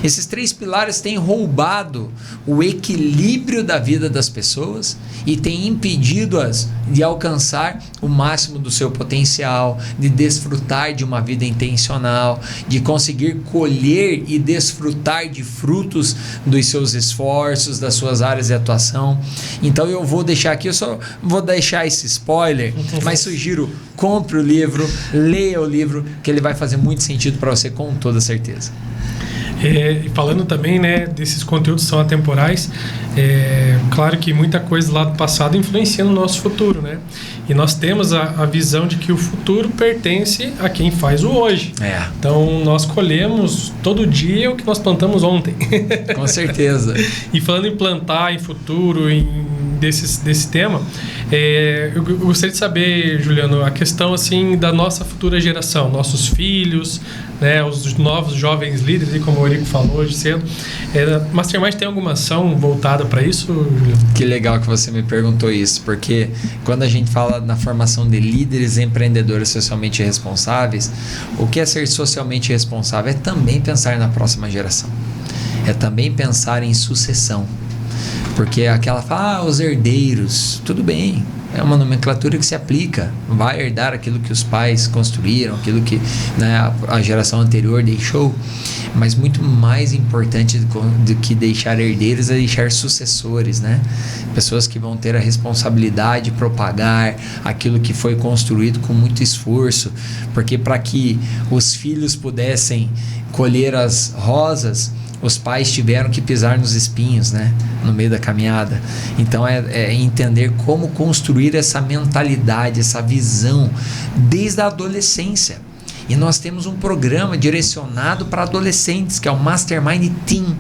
Esses 3 pilares têm roubado o equilíbrio da vida das pessoas e têm impedido-as de alcançar o máximo do seu potencial, de desfrutar de uma vida intencional, de conseguir colher e desfrutar de frutos dos seus esforços, das suas áreas de atuação. Então eu vou deixar aqui, eu só vou deixar esse spoiler, mas sugiro, compre o livro, leia o livro, que ele vai fazer muito sentido para você com toda certeza. Falando também, né, desses conteúdos que são atemporais, claro que muita coisa lá do passado influencia no nosso futuro, né? E nós temos a visão de que o futuro pertence a quem faz o hoje. Então nós colhemos todo dia o que nós plantamos ontem. Com certeza. E falando em plantar, em futuro, desse tema, eu gostaria de saber, Juliano, a questão assim da nossa futura geração, nossos filhos, né, os novos jovens líderes, como o Eurico falou hoje cedo. Mastermind tem alguma ação voltada para isso, Juliano? Que legal que você me perguntou isso, porque quando a gente fala na formação de líderes empreendedores socialmente responsáveis, o que é ser socialmente responsável é também pensar na próxima geração, é também pensar em sucessão. Porque aquela fala, os herdeiros, tudo bem, é uma nomenclatura que se aplica, vai herdar aquilo que os pais construíram, aquilo que, né, a geração anterior deixou, mas muito mais importante do que deixar herdeiros é deixar sucessores, né? Pessoas que vão ter a responsabilidade de propagar aquilo que foi construído com muito esforço, porque para que os filhos pudessem colher as rosas, os pais tiveram que pisar nos espinhos, né? No meio da caminhada. Então é entender como construir essa mentalidade, essa visão desde a adolescência. E nós temos um programa direcionado para adolescentes, que é o Mastermind Teen,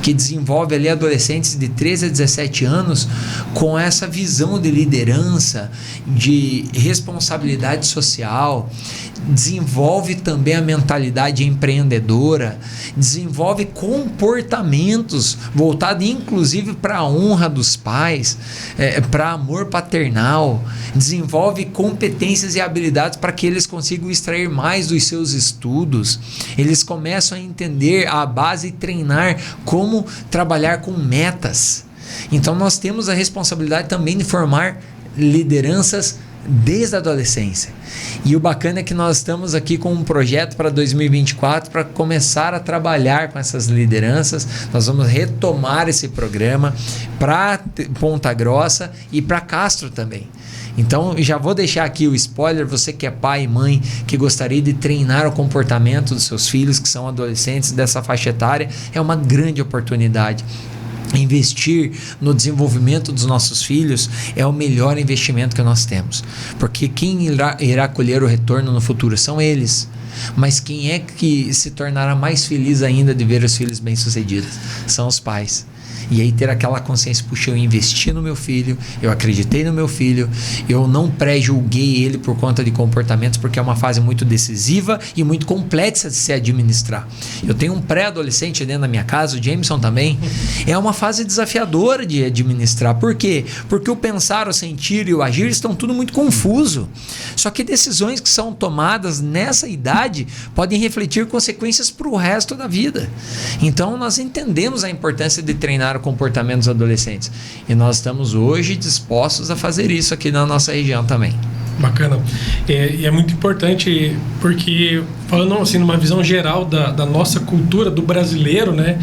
que desenvolve ali adolescentes de 13 a 17 anos com essa visão de liderança, de responsabilidade social, desenvolve também a mentalidade empreendedora, desenvolve comportamentos voltados inclusive para a honra dos pais, para amor paternal, desenvolve competências e habilidades para que eles consigam extrair mais dos seus estudos. Eles começam a entender a base e treinar como trabalhar com metas. Então nós temos a responsabilidade também de formar lideranças desde a adolescência. E o bacana é que nós estamos aqui com um projeto para 2024 para começar a trabalhar com essas lideranças. Nós vamos retomar esse programa para Ponta Grossa e para Castro também. Então, já vou deixar aqui o spoiler, você que é pai e mãe, que gostaria de treinar o comportamento dos seus filhos, que são adolescentes dessa faixa etária, é uma grande oportunidade. Investir no desenvolvimento dos nossos filhos é o melhor investimento que nós temos, porque quem irá colher o retorno no futuro são eles. Mas quem é que se tornará mais feliz ainda de ver os filhos bem-sucedidos? São os pais. E aí ter aquela consciência, puxa, eu investi no meu filho, eu acreditei no meu filho, eu não pré-julguei ele por conta de comportamentos, porque é uma fase muito decisiva e muito complexa de se administrar. Eu tenho um pré-adolescente dentro da minha casa, o Jameson também, é uma fase desafiadora de administrar. Por quê? Porque o pensar, o sentir e o agir estão tudo muito confuso. Só que decisões que são tomadas nessa idade podem refletir consequências para o resto da vida. Então nós entendemos a importância de treinar o comportamento dos adolescentes. E nós estamos hoje dispostos a fazer isso aqui na nossa região também. Bacana. E é muito importante porque, falando assim, numa visão geral da nossa cultura, do brasileiro, né?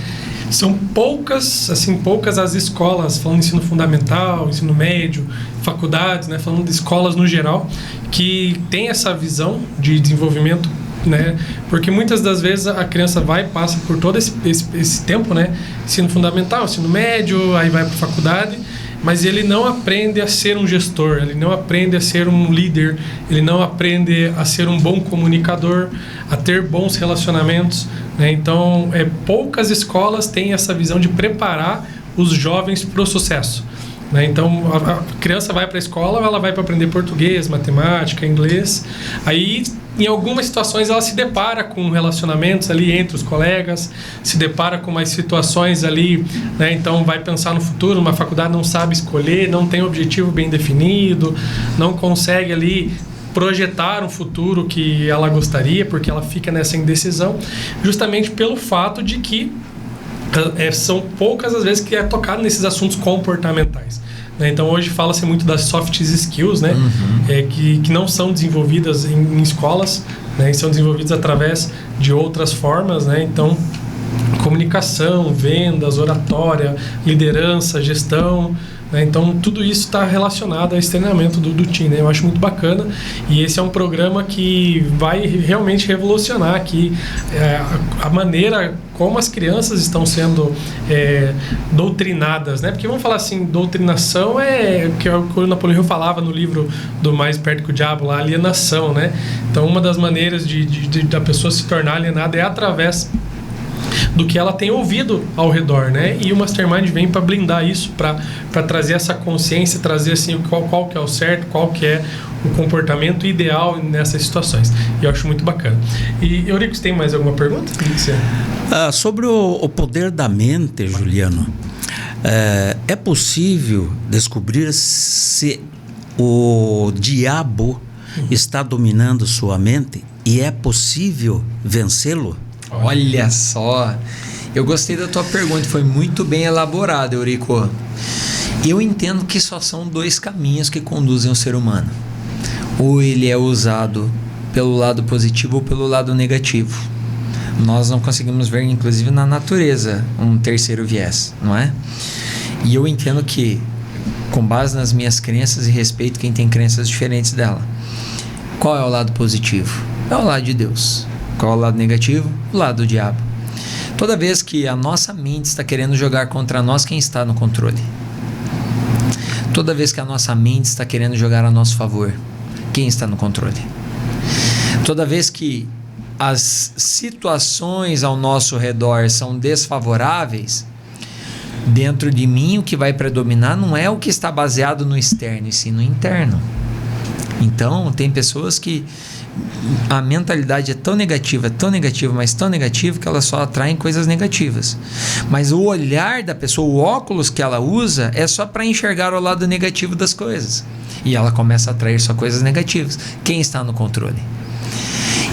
São poucas as escolas, falando de ensino fundamental, ensino médio, faculdades, né? Falando de escolas no geral, que tem essa visão de desenvolvimento, né? Porque muitas das vezes a criança passa por todo esse tempo, né? Ensino fundamental, ensino médio, aí vai para a faculdade, mas ele não aprende a ser um gestor, ele não aprende a ser um líder, ele não aprende a ser um bom comunicador, a ter bons relacionamentos, né? Então, poucas escolas têm essa visão de preparar os jovens para o sucesso, né? Então, a criança vai para a escola, ela vai para aprender português, matemática, inglês, aí em algumas situações ela se depara com relacionamentos ali entre os colegas, se depara com umas situações ali, né? Então vai pensar no futuro, uma faculdade não sabe escolher, não tem objetivo bem definido, não consegue ali projetar um futuro que ela gostaria, porque ela fica nessa indecisão, justamente pelo fato de que são poucas as vezes que é tocado nesses assuntos comportamentais. Então hoje fala-se muito das soft skills, né? Que não são desenvolvidas em escolas, né? E são desenvolvidas através de outras formas, né? Então comunicação, vendas, oratória, liderança, gestão, né? Então tudo isso está relacionado a esse treinamento do teen, né? Eu acho muito bacana, e esse é um programa que vai realmente revolucionar aqui a maneira como as crianças estão sendo doutrinadas, né? Porque vamos falar assim, doutrinação que é o que o Napoleão Hill falava no livro do Mais Perto que o Diabo, lá, alienação, né? Então uma das maneiras da pessoa se tornar alienada é através do que ela tem ouvido ao redor, né? E o Mastermind vem para blindar isso, para trazer essa consciência, trazer assim qual que é o certo, qual que é o comportamento ideal nessas situações. E eu acho muito bacana. E Eurico, você tem mais alguma pergunta? Sobre o poder da mente, Juliano, é possível descobrir se o diabo está dominando sua mente e é possível vencê-lo? Olha só, Eu gostei da tua pergunta, foi muito bem elaborada, Eurico. Eu entendo que só são 2 caminhos que conduzem o ser humano. Ou ele é usado pelo lado positivo ou pelo lado negativo. Nós não conseguimos ver, inclusive, na natureza um terceiro viés, não é? E eu entendo que, com base nas minhas crenças, e respeito quem tem crenças diferentes dela, qual é o lado positivo? É o lado de Deus. Qual é o lado negativo? O lado do diabo. Toda vez que a nossa mente está querendo jogar contra nós, quem está no controle? Toda vez que a nossa mente está querendo jogar a nosso favor, quem está no controle? Toda vez que as situações ao nosso redor são desfavoráveis, dentro de mim o que vai predominar não é o que está baseado no externo, e sim no interno. Então, tem pessoas que a mentalidade é tão negativa, mas tão negativa que elas só atraem coisas negativas. Mas o olhar da pessoa, o óculos que ela usa é só para enxergar o lado negativo das coisas. E ela começa a atrair só coisas negativas. Quem está no controle?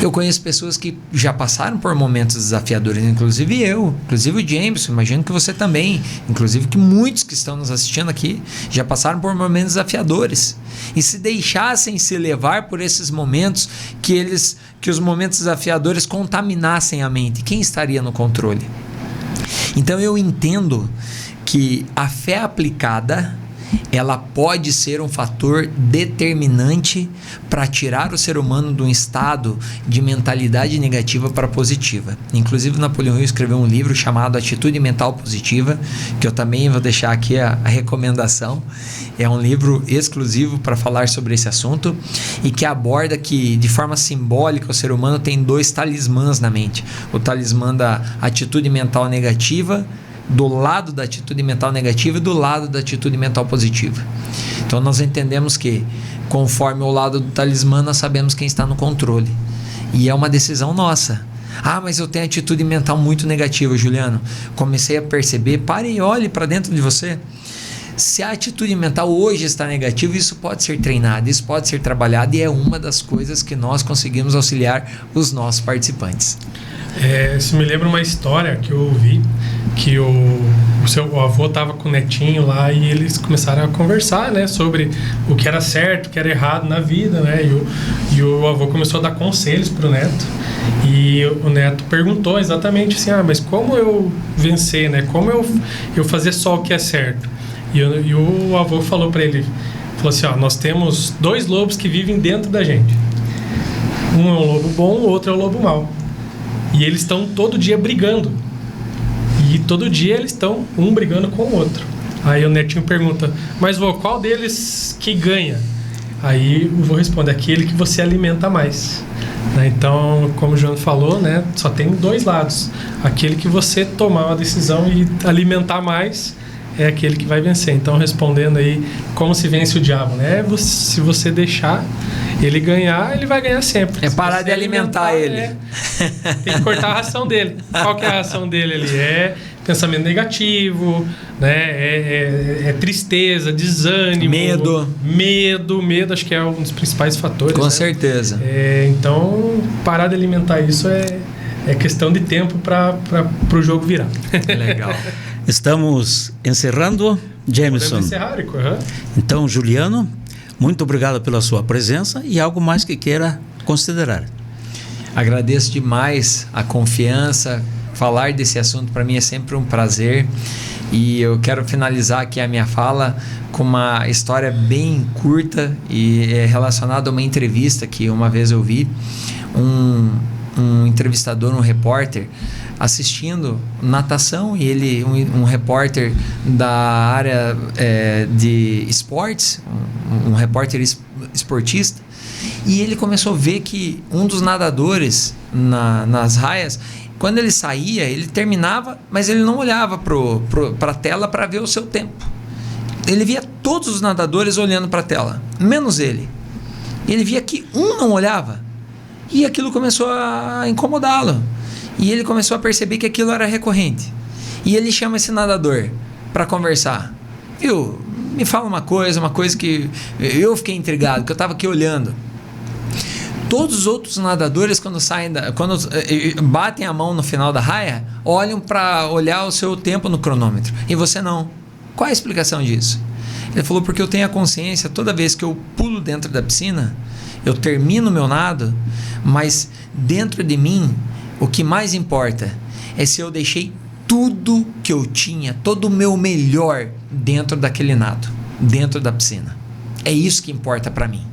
Eu conheço pessoas que já passaram por momentos desafiadores, inclusive eu, inclusive o Jameson, imagino que você também, inclusive que muitos que estão nos assistindo aqui já passaram por momentos desafiadores. E se deixassem se levar por esses momentos, que os momentos desafiadores contaminassem a mente, quem estaria no controle? Então eu entendo que a fé aplicada, ela pode ser um fator determinante para tirar o ser humano de um estado de mentalidade negativa para positiva. Inclusive, Napoleão Hill escreveu um livro chamado Atitude Mental Positiva, que eu também vou deixar aqui a recomendação. É um livro exclusivo para falar sobre esse assunto e que aborda que, de forma simbólica, o ser humano tem 2 talismãs na mente. O talismã da atitude mental negativa, do lado da atitude mental negativa e do lado da atitude mental positiva. Então nós entendemos que, conforme o lado do talismã, nós sabemos quem está no controle. E é uma decisão nossa. Ah, mas eu tenho atitude mental muito negativa, Juliano. Comecei a perceber, pare e olhe para dentro de você. Se a atitude mental hoje está negativa, isso pode ser treinado, isso pode ser trabalhado, e é uma das coisas que nós conseguimos auxiliar os nossos participantes. Isso me lembra uma história que eu ouvi, que o seu avô estava com o netinho lá e eles começaram a conversar, né, sobre o que era certo, o que era errado na vida, né, e o avô começou a dar conselhos para o neto, e o neto perguntou exatamente assim, mas como eu vencer, né, como eu fazer só o que é certo? E o avô falou para ele, falou assim, nós temos 2 lobos que vivem dentro da gente, um é um lobo bom, o outro é o lobo mau. E eles estão todo dia brigando. E todo dia eles estão um brigando com o outro. Aí o netinho pergunta, mas vô, qual deles que ganha? Aí o vô responde, aquele que você alimenta mais. Então, como o João falou, né, só tem 2 lados. Aquele que você tomar uma decisão e alimentar mais é aquele que vai vencer. Então, respondendo aí, como se vence o diabo, né? Se você deixar ele ganhar, ele vai ganhar sempre. É parar de alimentar ele. Tem que cortar a ração dele. Qual que é a ração dele ali? É pensamento negativo, né? É tristeza, desânimo. Medo, acho que é um dos principais fatores. Com né? certeza. Então, parar de alimentar isso é questão de tempo para o jogo virar. Legal. Estamos encerrando, Jameson. Podemos encerrar, Rico. Uhum. Então, Juliano, muito obrigado pela sua presença e algo mais que queira considerar. Agradeço demais a confiança. Falar desse assunto para mim é sempre um prazer. E eu quero finalizar aqui a minha fala com uma história bem curta e relacionada a uma entrevista que uma vez eu vi um entrevistador, um repórter, assistindo natação, e ele, um repórter da área de esportes, um repórter esportista, e ele começou a ver que um dos nadadores nas raias, quando ele saía, ele terminava, mas ele não olhava para a tela para ver o seu tempo. Ele via todos os nadadores olhando para a tela, menos ele. Ele via que um não olhava, e aquilo começou a incomodá-lo. E ele começou a perceber que aquilo era recorrente. E ele chama esse nadador para conversar. Viu? Me fala uma coisa que eu fiquei intrigado, que eu estava aqui olhando. Todos os outros nadadores, quando batem a mão no final da raia, olham para olhar o seu tempo no cronômetro. E você não. Qual é a explicação disso? Ele falou, porque eu tenho a consciência, toda vez que eu pulo dentro da piscina, eu termino meu nado, mas dentro de mim, o que mais importa é se eu deixei tudo que eu tinha, todo o meu melhor dentro daquele nado, dentro da piscina. É isso que importa para mim.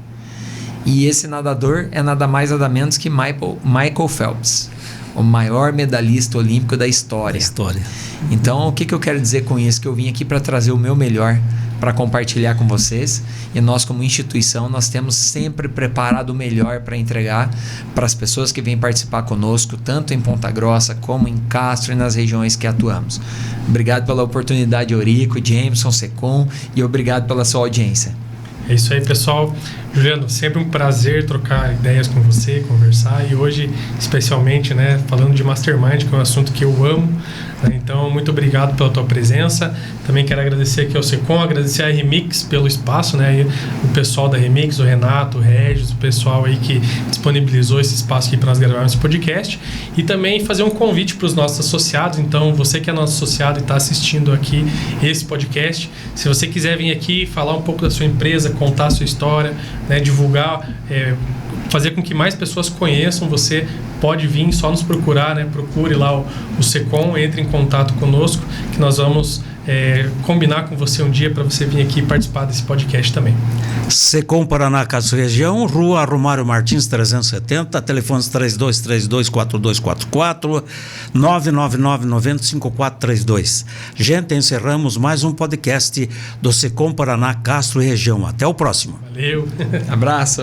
E esse nadador é nada mais nada menos que Michael Phelps, o maior medalhista olímpico da história. Então, o que eu quero dizer com isso? Que eu vim aqui para trazer o meu melhor, para compartilhar com vocês, e nós, como instituição, nós temos sempre preparado o melhor para entregar para as pessoas que vêm participar conosco, tanto em Ponta Grossa como em Castro e nas regiões que atuamos. Obrigado pela oportunidade, Eurico, Jameson, Secom, e obrigado pela sua audiência. É isso aí, pessoal. Juliano, sempre um prazer trocar ideias com você, conversar, e hoje, especialmente, né, falando de Mastermind, que é um assunto que eu amo, né? Então, muito obrigado pela tua presença. Também quero agradecer aqui ao Secom, agradecer a Remix pelo espaço, né, e o pessoal da Remix, o Renato, o Regis, o pessoal aí que disponibilizou esse espaço aqui para nós gravarmos esse podcast, e também fazer um convite para os nossos associados. Então, você que é nosso associado e está assistindo aqui esse podcast, se você quiser vir aqui falar um pouco da sua empresa, contar a sua história, né, divulgar, fazer com que mais pessoas conheçam, você pode vir, só nos procurar, né? Procure lá o Secom, entre em contato conosco, que nós vamos combinar com você um dia para você vir aqui participar desse podcast também. Secom Paraná, Castro Região, Rua Romário Martins 370, telefones 3232-4244, 999-90-5432. Gente, encerramos mais um podcast do Secom Paraná, Castro Região. Até o próximo. Valeu. Abraço.